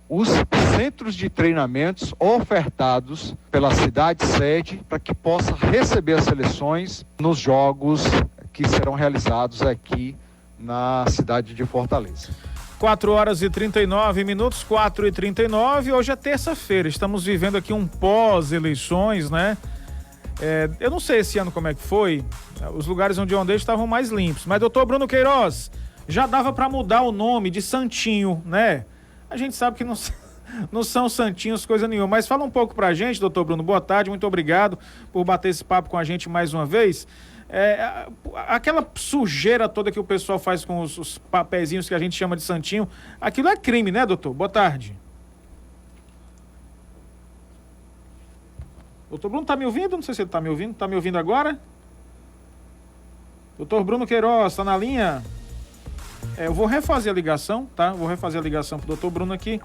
os centros de treinamentos ofertados pela cidade-sede para que possa receber as seleções nos jogos que serão realizados aqui na cidade de Fortaleza. 4h39, 4h39, hoje é terça-feira, estamos vivendo aqui um pós-eleições, né? Eu não sei esse ano como é que foi, os lugares onde eu andei estavam mais limpos, mas doutor Bruno Queiroz, já dava para mudar o nome de Santinho, né? A gente sabe que não são santinhos coisa nenhuma, mas fala um pouco pra gente, doutor Bruno, boa tarde, muito obrigado por bater esse papo com a gente mais uma vez. Aquela sujeira toda que o pessoal faz com os papeizinhos que a gente chama de santinho, aquilo é crime, né, doutor? Boa tarde. Doutor Bruno, tá me ouvindo? Não sei se ele tá me ouvindo. Tá me ouvindo agora? Doutor Bruno Queiroz, tá na linha? Eu vou refazer a ligação, tá? Vou refazer a ligação pro doutor Bruno aqui,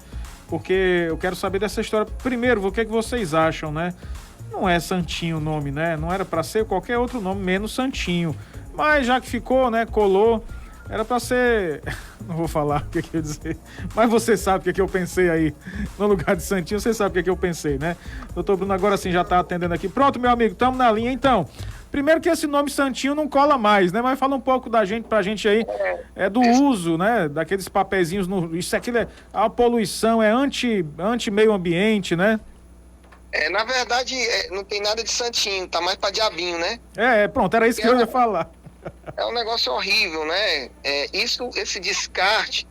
porque eu quero saber dessa história. Primeiro, o que é que vocês acham, né? Não é Santinho o nome, né? Não era pra ser qualquer outro nome, menos Santinho. Mas já que ficou, né? Colou. Era pra ser... Não vou falar o que eu ia dizer. Mas você sabe o que eu pensei aí. No lugar de Santinho, você sabe o que eu pensei, né? Doutor Bruno agora sim já tá atendendo aqui. Pronto, meu amigo, estamos na linha. Então, primeiro que esse nome Santinho não cola mais, né? Mas fala um pouco pra gente aí, do uso, né? Daqueles papeizinhos. Isso aqui é a poluição, é anti-meio ambiente, né? Na verdade, não tem nada de Santinho, tá mais pra diabinho, né? Pronto, era isso que eu ia falar. É um negócio horrível, né? Esse descarte,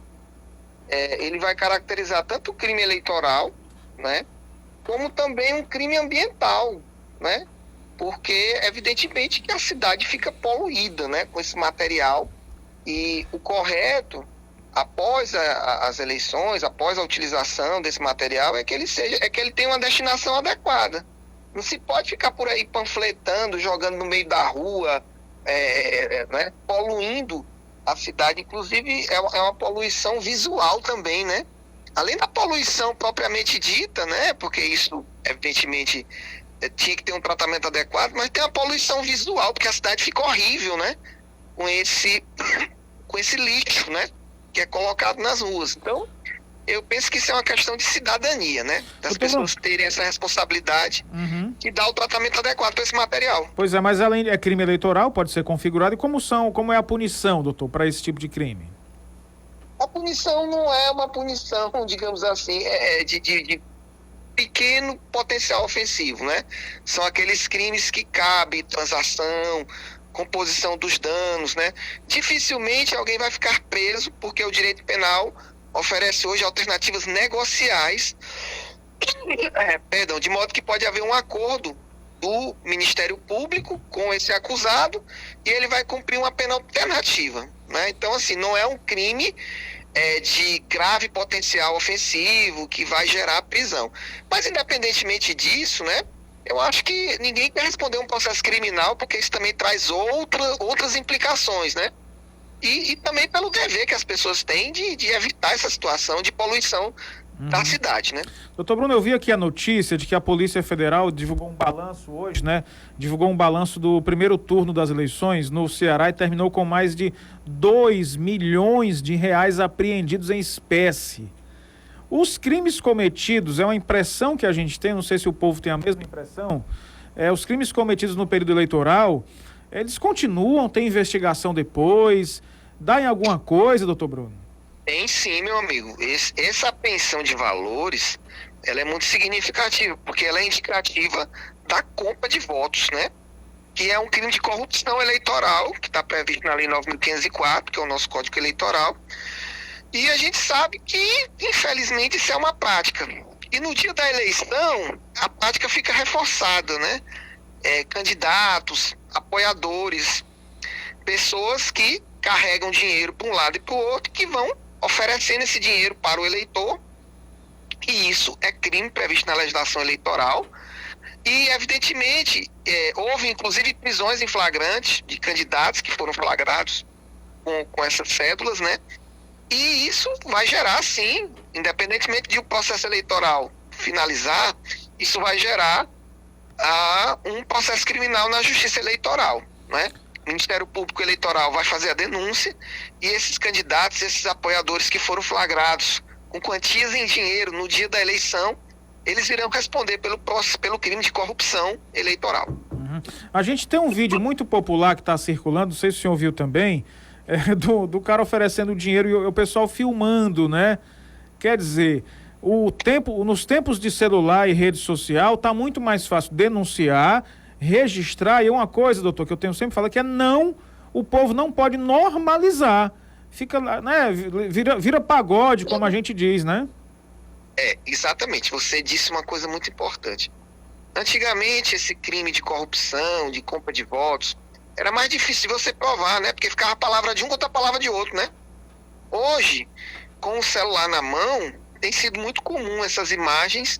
ele vai caracterizar tanto o crime eleitoral, né? Como também um crime ambiental, né? Porque, evidentemente, que a cidade fica poluída, né? Com esse material. E o correto, após as eleições, após a utilização desse material, é que ele tenha uma destinação adequada. Não se pode ficar por aí panfletando, jogando no meio da rua, né, poluindo a cidade. Inclusive é uma poluição visual também, né? Além da poluição propriamente dita, né? Porque isso evidentemente tinha que ter um tratamento adequado, mas tem a poluição visual, porque a cidade fica horrível, né? Com esse lixo, né? Que é colocado nas ruas. Então, eu penso que isso é uma questão de cidadania, né? Das pessoas terem essa responsabilidade de dar o tratamento adequado para esse material. Pois é, mas além é crime eleitoral, pode ser configurado. E como é a punição, doutor, para esse tipo de crime? A punição não é uma punição, digamos assim, de pequeno potencial ofensivo, né? São aqueles crimes que cabe transação, composição dos danos, né? Dificilmente alguém vai ficar preso, porque o direito penal oferece hoje alternativas negociais, de modo que pode haver um acordo do Ministério Público com esse acusado e ele vai cumprir uma pena alternativa, né? Então, assim, não é um crime de grave potencial ofensivo que vai gerar prisão. Mas, independentemente disso, né? Eu acho que ninguém quer responder um processo criminal, porque isso também traz outras implicações, né? E também pelo dever que as pessoas têm de evitar essa situação de poluição da cidade, né? Doutor Bruno, eu vi aqui a notícia de que a Polícia Federal divulgou um balanço hoje, né? Divulgou um balanço do primeiro turno das eleições no Ceará e terminou com mais de 2 milhões de reais apreendidos em espécie. Os crimes cometidos, é uma impressão que a gente tem, não sei se o povo tem a mesma impressão, os crimes cometidos no período eleitoral, eles continuam, tem investigação depois, dá em alguma coisa, doutor Bruno? Tem sim, meu amigo. Essa apreensão de valores, ela é muito significativa, porque ela é indicativa da compra de votos, né? Que é um crime de corrupção eleitoral, que está previsto na Lei 9.504, que é o nosso Código Eleitoral. E a gente sabe que, infelizmente, isso é uma prática. E no dia da eleição, a prática fica reforçada, né? Candidatos, apoiadores, pessoas que carregam dinheiro para um lado e para o outro, que vão oferecendo esse dinheiro para o eleitor, e isso é crime previsto na legislação eleitoral. E, evidentemente, houve inclusive prisões em flagrante de candidatos que foram flagrados com essas cédulas, né? E isso vai gerar, sim, independentemente de o processo eleitoral finalizar, isso vai gerar um processo criminal na Justiça Eleitoral, né? O Ministério Público Eleitoral vai fazer a denúncia e esses candidatos, esses apoiadores que foram flagrados com quantias em dinheiro no dia da eleição, eles irão responder pelo crime de corrupção eleitoral. A gente tem um vídeo muito popular que está circulando, não sei se o senhor viu também, do cara oferecendo dinheiro e o pessoal filmando, né? Quer dizer, nos tempos de celular e rede social, tá muito mais fácil denunciar, registrar, e uma coisa, doutor, que eu tenho sempre falado, que o povo não pode normalizar, fica, né, vira pagode, como a gente diz, né? Exatamente, você disse uma coisa muito importante. Antigamente, esse crime de corrupção, de compra de votos, era mais difícil de você provar, né? Porque ficava a palavra de um contra a palavra de outro, né? Hoje, com o celular na mão, tem sido muito comum essas imagens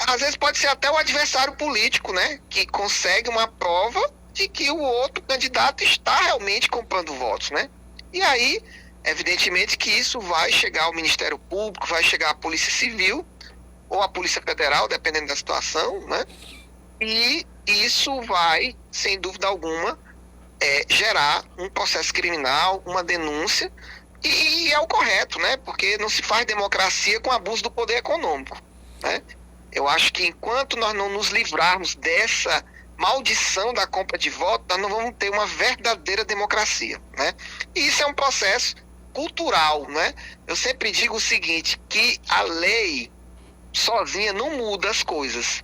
às vezes pode ser até o adversário político, né? Que consegue uma prova de que o outro candidato está realmente comprando votos, né? E aí, evidentemente que isso vai chegar ao Ministério Público, vai chegar à Polícia Civil ou à Polícia Federal, dependendo da situação, né? E isso vai, sem dúvida alguma, gerar um processo criminal, uma denúncia, e é o correto, né? Porque não se faz democracia com abuso do poder econômico, né? Eu acho que enquanto nós não nos livrarmos dessa maldição da compra de voto, nós não vamos ter uma verdadeira democracia, né? E isso é um processo cultural, né? Eu sempre digo o seguinte, que a lei sozinha não muda as coisas.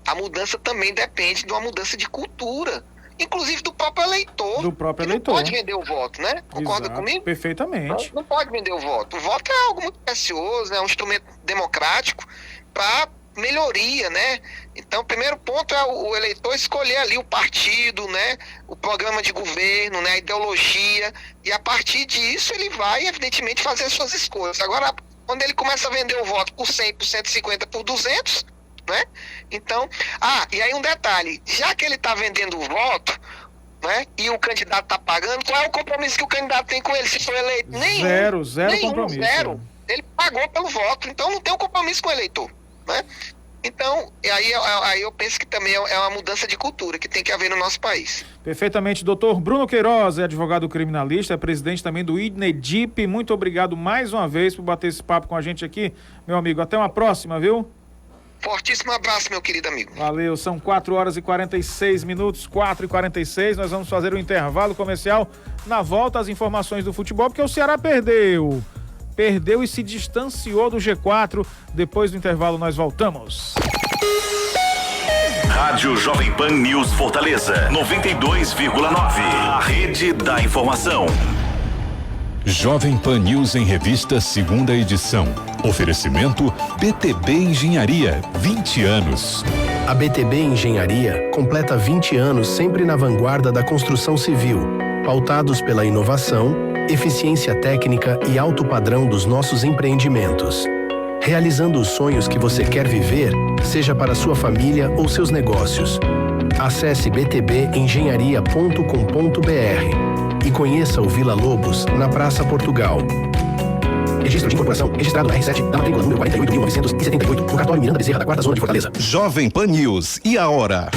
A mudança também depende de uma mudança de cultura, inclusive do próprio eleitor. Do próprio eleitor. Não pode vender o voto, né? Concorda comigo? Perfeitamente. Não pode vender o voto. O voto é algo muito precioso, é um instrumento democrático para melhoria, né? Então, o primeiro ponto é o eleitor escolher ali o partido, né? O programa de governo, né? A ideologia, e a partir disso ele vai, evidentemente, fazer as suas escolhas. Agora, quando ele começa a vender o voto por 100, por 150, por 200, né? Então, e aí um detalhe, já que ele está vendendo o voto, né? E o candidato está pagando, qual é o compromisso que o candidato tem com ele? Se for eleito, Zero compromisso. Zero. Ele pagou pelo voto, então não tem um compromisso com o eleitor, né? Então, aí eu penso que também é uma mudança de cultura que tem que haver no nosso país. Perfeitamente. Doutor Bruno Queiroz é advogado criminalista, é presidente também do INEDIP. Muito obrigado mais uma vez por bater esse papo com a gente aqui, meu amigo. Até uma próxima, viu? Fortíssimo abraço, meu querido amigo. Valeu, são 4h46, 4h46, nós vamos fazer o intervalo comercial. Na volta, as informações do futebol, porque o Ceará perdeu e se distanciou do G4. Depois do intervalo nós voltamos. Rádio Jovem Pan News Fortaleza, 92,9. A rede da informação. Jovem Pan News em Revista, segunda edição. Oferecimento BTB Engenharia, 20 anos. A BTB Engenharia completa 20 anos sempre na vanguarda da construção civil, pautados pela inovação, eficiência técnica e alto padrão dos nossos empreendimentos. Realizando os sonhos que você quer viver, seja para sua família ou seus negócios. Acesse btbengenharia.com.br e conheça o Vila Lobos, na Praça Portugal. Registro de incorporação registrado na R7 da matrícula número 48.978, no cartório Miranda Bezerra da 4ª Zona de Fortaleza. Jovem Pan News, e a hora?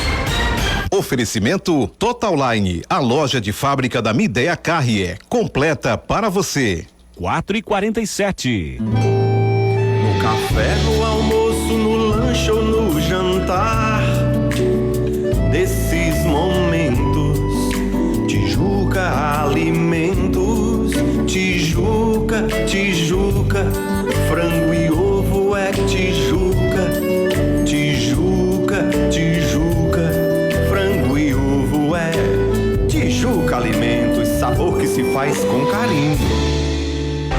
Oferecimento Total Line, a loja de fábrica da Midea Carrier, completa para você. 4h47. No café, no almoço, no lanche ou no jantar, desses momentos, Tijuca Alimentos, Tijuca, Tijuca, frango e ovo é Tijuca, Tijuca, Tijuca, frango e ovo é Tijuca Alimentos, sabor que se faz com carinho.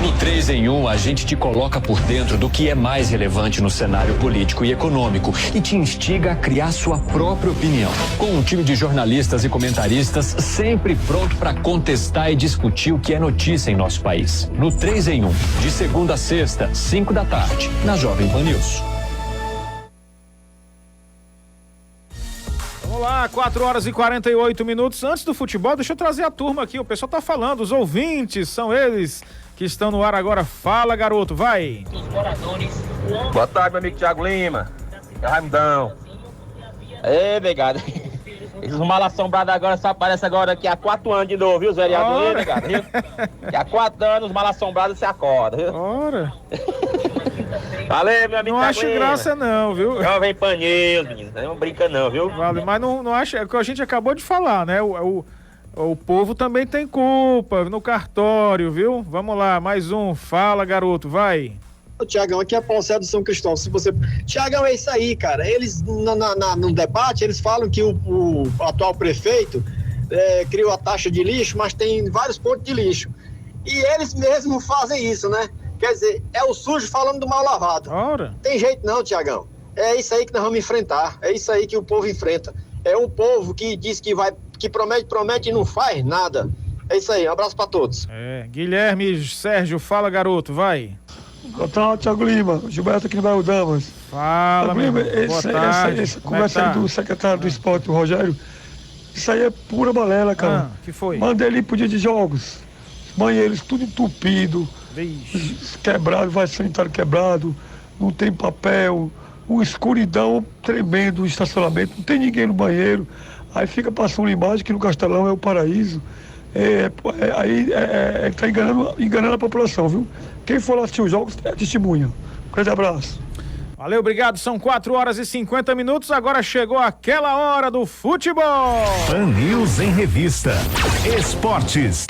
No 3 em 1, a gente te coloca por dentro do que é mais relevante no cenário político e econômico e te instiga a criar sua própria opinião. Com um time de jornalistas e comentaristas sempre pronto para contestar e discutir o que é notícia em nosso país. No 3 em 1, de segunda a sexta, 5 da tarde, na Jovem Pan News. Vamos lá, 4h48. Antes do futebol, deixa eu trazer a turma aqui. O pessoal tá falando, os ouvintes, são eles que estão no ar agora. Fala, garoto, vai. Boa tarde, meu amigo Thiago Lima. É o Raimundão. Ei, negado. Esses malas assombrados agora só aparecem agora aqui há 4 anos de novo, viu, os vereadores, aí, negado? Que há 4 anos os malas assombrados se acordam, viu? Ora. Valeu, meu amigo. Não acho graça não, viu? Jovem Pan News, menino. Não brinca não, viu? Vale, mas não acho, é o que a gente acabou de falar, né? O povo também tem culpa no cartório, viu? Vamos lá, mais um. Fala, garoto, vai. O Tiagão, aqui é Paulo César do São Cristóvão. Tiagão, é isso aí, cara. Eles, no debate, eles falam que o atual prefeito criou a taxa de lixo, mas tem vários pontos de lixo. E eles mesmos fazem isso, né? Quer dizer, é o sujo falando do mal lavado. Ora. Tem jeito não, Tiagão. É isso aí que nós vamos enfrentar. É isso aí que o povo enfrenta. É um povo que diz que promete e não faz nada. É isso aí, um abraço pra todos. Guilherme Sérgio, fala, garoto, vai. Boa tarde, Thiago Lima. Gilberto aqui no Bairro Damas. Fala, Lima, boa essa conversa tarde. aí do secretário do esporte, o Rogério, isso aí é pura balela, cara. Que foi? Manda ele ir pro dia de jogos. Os banheiros tudo entupido, quebrado, vai sanitário quebrado, não tem papel, uma escuridão tremendo, o estacionamento, não tem ninguém no banheiro. Aí fica passando uma imagem que no Castelão é o paraíso. Aí tá enganando a população, viu? Quem for lá assistir os jogos é testemunha. Grande abraço. Valeu, obrigado. São 4h50. Agora chegou aquela hora do futebol. Pan News em Revista. Esportes.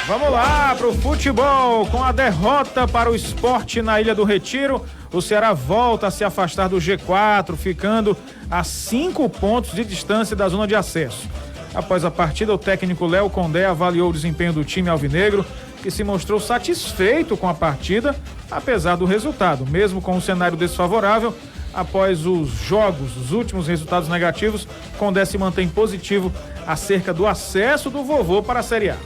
Vamos lá pro futebol. Com a derrota para o Sport na Ilha do Retiro, o Ceará volta a se afastar do G4, ficando a 5 pontos de distância da zona de acesso. Após a partida, o técnico Léo Condé avaliou o desempenho do time alvinegro, que se mostrou satisfeito com a partida, apesar do resultado. Mesmo com um cenário desfavorável, após os últimos resultados negativos, Condé se mantém positivo acerca do acesso do Vovô para a Série A.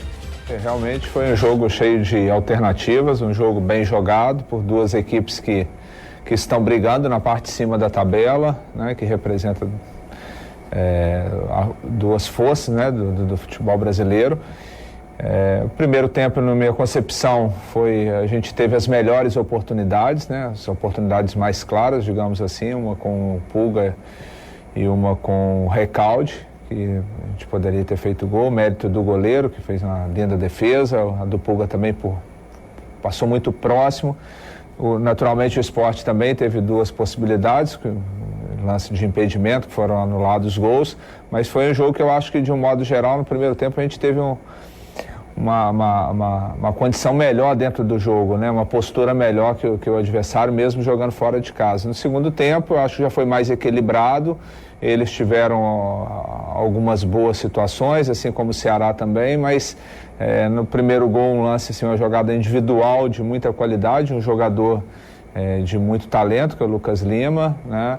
Realmente foi um jogo cheio de alternativas, um jogo bem jogado por duas equipes que estão brigando na parte de cima da tabela, né, que representa duas forças, né, do futebol brasileiro. O primeiro tempo, na minha concepção, a gente teve as melhores oportunidades, né, as oportunidades mais claras, digamos assim, uma com o Pulga e uma com o Recalde, que a gente poderia ter feito gol, mérito do goleiro, que fez uma linda defesa, a do Pulga também passou muito próximo. Naturalmente o Sport também teve duas possibilidades, lance de impedimento, que foram anulados os gols, mas foi um jogo que eu acho que, de um modo geral, no primeiro tempo a gente teve uma condição melhor dentro do jogo, né? Uma postura melhor que o adversário, mesmo jogando fora de casa. No segundo tempo, eu acho que já foi mais equilibrado, eles tiveram algumas boas situações, assim como o Ceará também, mas no primeiro gol, um lance, assim, uma jogada individual de muita qualidade, um jogador de muito talento, que é o Lucas Lima, né?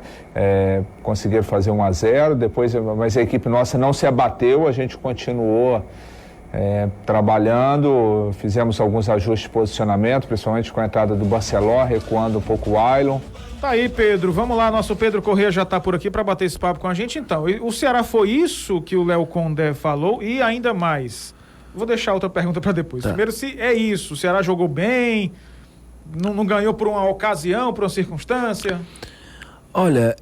Conseguiram fazer 1-0, mas a equipe nossa não se abateu, a gente continuou trabalhando, fizemos alguns ajustes de posicionamento, principalmente com a entrada do Barceló, recuando um pouco o Ailon. Tá aí, Pedro, vamos lá, nosso Pedro Corrêa já tá por aqui para bater esse papo com a gente. Então, o Ceará foi isso que o Léo Condé falou e ainda mais. Vou deixar outra pergunta para depois. Tá. Primeiro, se é isso, o Ceará jogou bem, não ganhou por uma ocasião, por uma circunstância? Olha,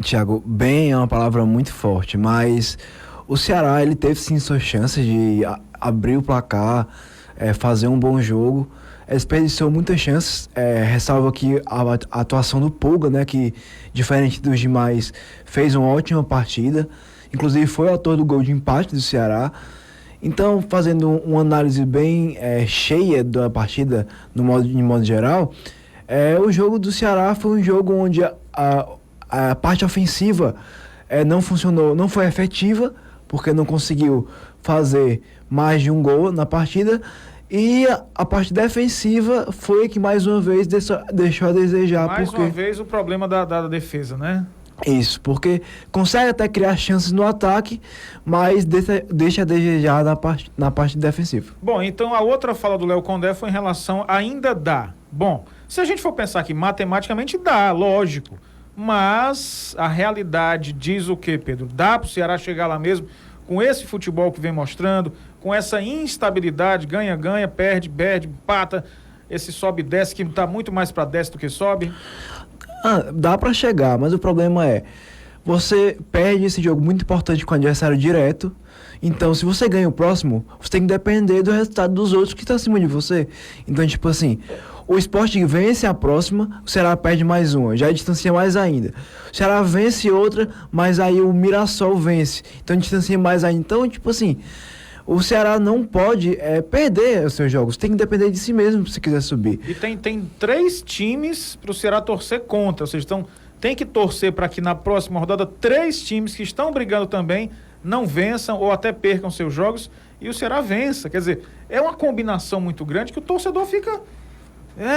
Thiago, bem é uma palavra muito forte, mas o Ceará, ele teve sim suas chances de abrir o placar, fazer um bom jogo. Desperdiçou muitas chances, ressalvo aqui a atuação do Pulga, né, que, diferente dos demais, fez uma ótima partida, inclusive foi o autor do gol de empate do Ceará. Então, fazendo uma análise bem cheia da partida, de modo geral, o jogo do Ceará foi um jogo onde a parte ofensiva não funcionou, não foi efetiva, porque não conseguiu fazer mais de um gol na partida. E a parte defensiva foi que mais uma vez deixou a desejar. Uma vez o problema da defesa, né? Isso, porque consegue até criar chances no ataque, mas deixa a desejar na parte defensiva. Bom, então a outra fala do Léo Condé foi em relação ainda dá. Bom, se a gente for pensar que matematicamente dá, lógico, mas a realidade diz o quê, Pedro? Dá pro Ceará chegar lá mesmo com esse futebol que vem mostrando, com essa instabilidade, ganha, perde, empata, esse sobe e desce, que tá muito mais para desce do que sobe? Dá para chegar, mas o problema você perde esse jogo muito importante com o adversário direto, então se você ganha o próximo, você tem que depender do resultado dos outros que estão acima de você. Então, tipo assim, o Sport vence a próxima, o Ceará perde mais uma, já distancia mais ainda. O Ceará vence outra, mas aí o Mirassol vence, então distancia mais ainda. Então, tipo assim, o Ceará não pode perder os seus jogos, tem que depender de si mesmo se quiser subir. E tem 3 times para o Ceará torcer contra, ou seja, tem que torcer para que na próxima rodada 3 times que estão brigando também não vençam ou até percam seus jogos e o Ceará vença. Quer dizer, é uma combinação muito grande que o torcedor fica...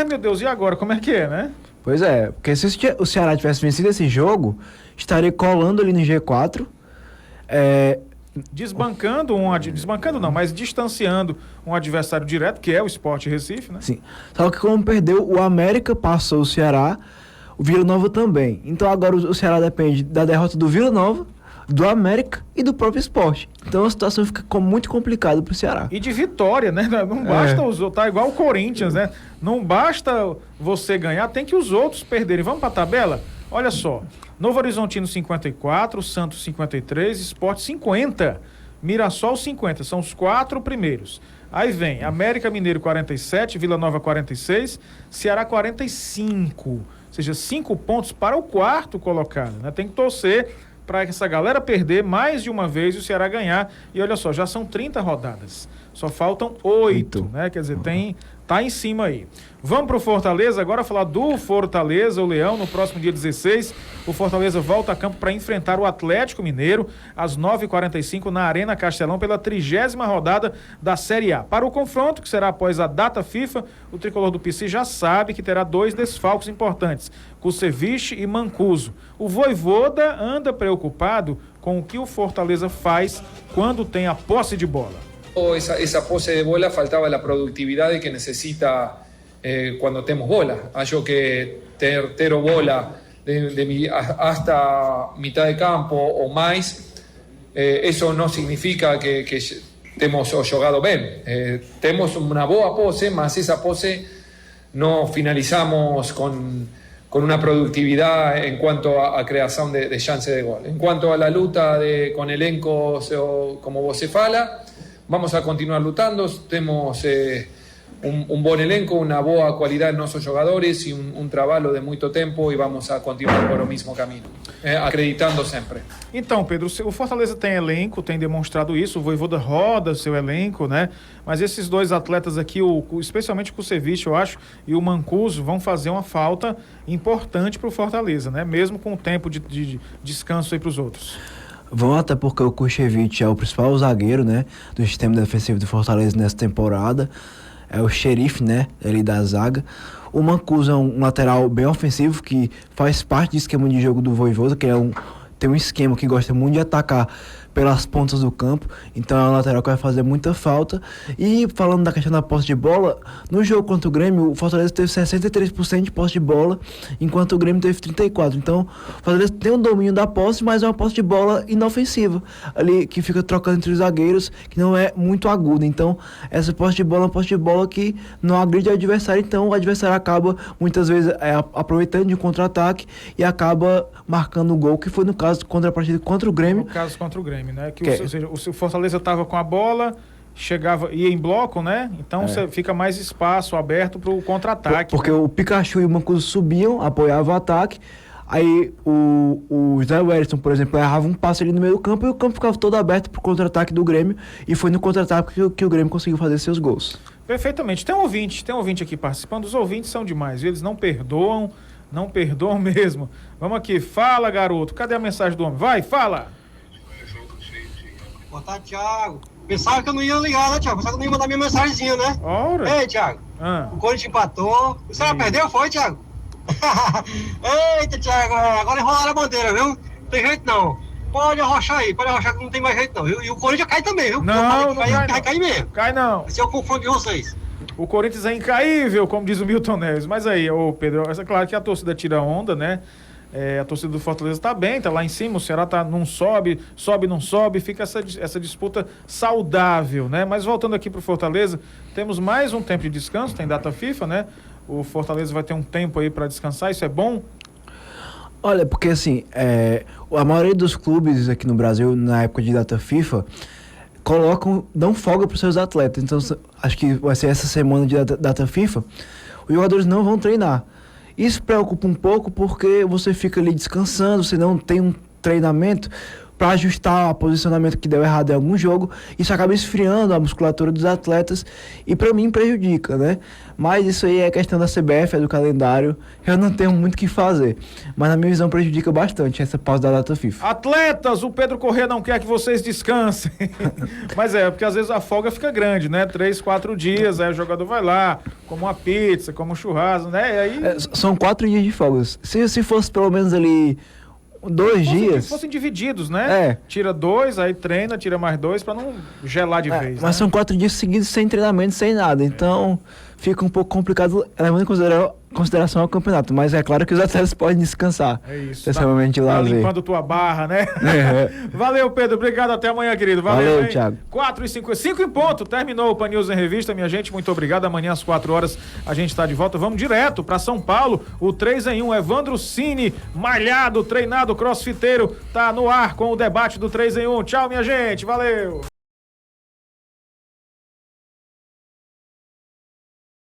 meu Deus, e agora? Como é que é, né? Pois é, porque se o Ceará tivesse vencido esse jogo, estaria colando ali no G4. Desbancando mas distanciando um adversário direto, que é o Sport Recife, né? Sim. Só que como perdeu, o América passou o Ceará, o Vila Nova também. Então agora o Ceará depende da derrota do Vila Nova, do América e do próprio Sport. Então a situação fica muito complicada pro Ceará. E de vitória, né? Não basta os outros, tá igual o Corinthians, né? Não basta você ganhar, tem que os outros perderem. Vamos pra tabela? Olha só. Novo Horizontino 54, Santos 53, Sport 50, Mirassol 50, são os 4 primeiros. Aí vem América Mineiro 47, Vila Nova 46, Ceará 45, ou seja, 5 pontos para o 4º colocado, né? Tem que torcer para essa galera perder mais de uma vez e o Ceará ganhar. E olha só, já são 30 rodadas, só faltam 8, né? Quer dizer, tá em cima aí. Vamos pro Fortaleza agora falar do Fortaleza, o Leão, no próximo dia 16. O Fortaleza volta a campo para enfrentar o Atlético Mineiro às 9h45 na Arena Castelão pela 30ª rodada da Série A. Para o confronto, que será após a data FIFA, o tricolor do PC já sabe que terá 2 desfalques importantes, Kusevich e Mancuso. O Vojvoda anda preocupado com o que o Fortaleza faz quando tem a posse de bola. Esa pose de bola faltaba la productividad que necesita cuando tenemos bola. Acho que ter bola hasta mitad de campo o más, eso no significa que temos jogado bien. Tenemos una boa pose, mas esa pose no finalizamos con una productividad en cuanto a creación de chance de gol. En cuanto a la luta con elencos, como você fala, vamos a continuar lutando. Tenemos un buen elenco, una boa qualidade de nossos jogadores e um trabalho de muito tempo e vamos a continuar por o mesmo caminho, acreditando sempre. Então, Pedro, o Fortaleza tem elenco, tem demonstrado isso, o Vojvoda roda seu elenco, né? Mas esses 2 atletas aqui, especialmente o Kusevich, eu acho, e o Mancuso, vão fazer uma falta importante para o Fortaleza, né? Mesmo com o tempo de descanso aí para os outros. Vão, até porque o Kusevich é o principal zagueiro, né, do sistema defensivo do Fortaleza nessa temporada. É o xerife, né, ali da zaga. O Mancuso é um lateral bem ofensivo que faz parte do esquema de jogo do Vojvoda, que tem um esquema que gosta muito de atacar pelas pontas do campo, então é um lateral que vai fazer muita falta. E falando da questão da posse de bola, no jogo contra o Grêmio, o Fortaleza teve 63% de posse de bola, enquanto o Grêmio teve 34%. Então, o Fortaleza tem um domínio da posse, mas é uma posse de bola inofensiva, ali que fica trocando entre os zagueiros, que não é muito aguda. Então, essa posse de bola é uma posse de bola que não agride o adversário, então o adversário acaba, muitas vezes, aproveitando de um contra-ataque e acaba marcando o gol, que foi no caso contra a partida contra o Grêmio. No caso contra o Grêmio, né? Ou seja, o Fortaleza estava com a bola, ia em bloco, né? Então você fica mais espaço aberto para o contra-ataque. Porque o Pikachu e o Mancuso subiam, apoiavam o ataque. Aí o Zé Wellington, por exemplo, errava um passe ali no meio do campo e o campo ficava todo aberto para o contra-ataque do Grêmio. E foi no contra-ataque que o Grêmio conseguiu fazer seus gols. Perfeitamente. Tem um ouvinte aqui participando. Os ouvintes são demais. Eles não perdoam mesmo. Vamos aqui. Fala, garoto. Cadê a mensagem do homem? Vai, fala! Boa tarde, Thiago. Pensava que eu não ia ligar, né, Thiago? Pensava que eu não ia mandar minha mensagenzinha, né? Ora. Ei, Thiago. O Corinthians empatou. O Ceará perdeu, foi, Thiago? Eita, Thiago, agora enrolaram a bandeira, viu? Não tem jeito não. Pode arrochar aí, que não tem mais jeito não. E o Corinthians cai também, viu? Não cai mesmo. Cai não. Esse é o confronto de vocês. O Corinthians é incaível, como diz o Milton Neves. Mas aí, Pedro, é claro que a torcida tira onda, né? A torcida do Fortaleza tá bem, tá lá em cima, o Ceará não sobe, não sobe, fica essa disputa saudável, né? Mas voltando aqui pro Fortaleza, temos mais um tempo de descanso, tem data FIFA, né? O Fortaleza vai ter um tempo aí para descansar, isso é bom? Olha, porque assim, a maioria dos clubes aqui no Brasil, na época de data FIFA, dão folga para os seus atletas. Então, acho que vai ser essa semana de data FIFA, os jogadores não vão treinar. Isso preocupa um pouco porque você fica ali descansando, você não tem um treinamento para ajustar o posicionamento que deu errado em algum jogo. Isso acaba esfriando a musculatura dos atletas e para mim prejudica, né? Mas isso aí é questão da CBF, é do calendário. Eu não tenho muito o que fazer. Mas na minha visão prejudica bastante essa pausa da data FIFA. Atletas, o Pedro Corrêa não quer que vocês descansem. Mas porque às vezes a folga fica grande, né? 3, 4 dias, aí o jogador vai lá, come uma pizza, come um churrasco, né? E aí... São 4 dias de folga. Se fosse pelo menos ali 2 dias... Se fossem divididos, né? Tira 2, aí treina, tira mais 2 para não gelar de vez. Mas são 4 dias seguidos sem treinamento, sem nada. Então fica um pouco complicado, levando em consideração ao campeonato. Mas é claro que os atletas podem descansar. É isso. Esse é o momento de lazer. Limpando tua barra, né? Valeu, Pedro. Obrigado. Até amanhã, querido. Valeu, Thiago. 4h55, 5 em ponto. Terminou o Pan News em Revista, minha gente. Muito obrigado. Amanhã às 4 horas a gente está de volta. Vamos direto para São Paulo. O 3 em 1. Evandro Cini, malhado, treinado, crossfiteiro, tá no ar com o debate do 3 em 1. Tchau, minha gente. Valeu.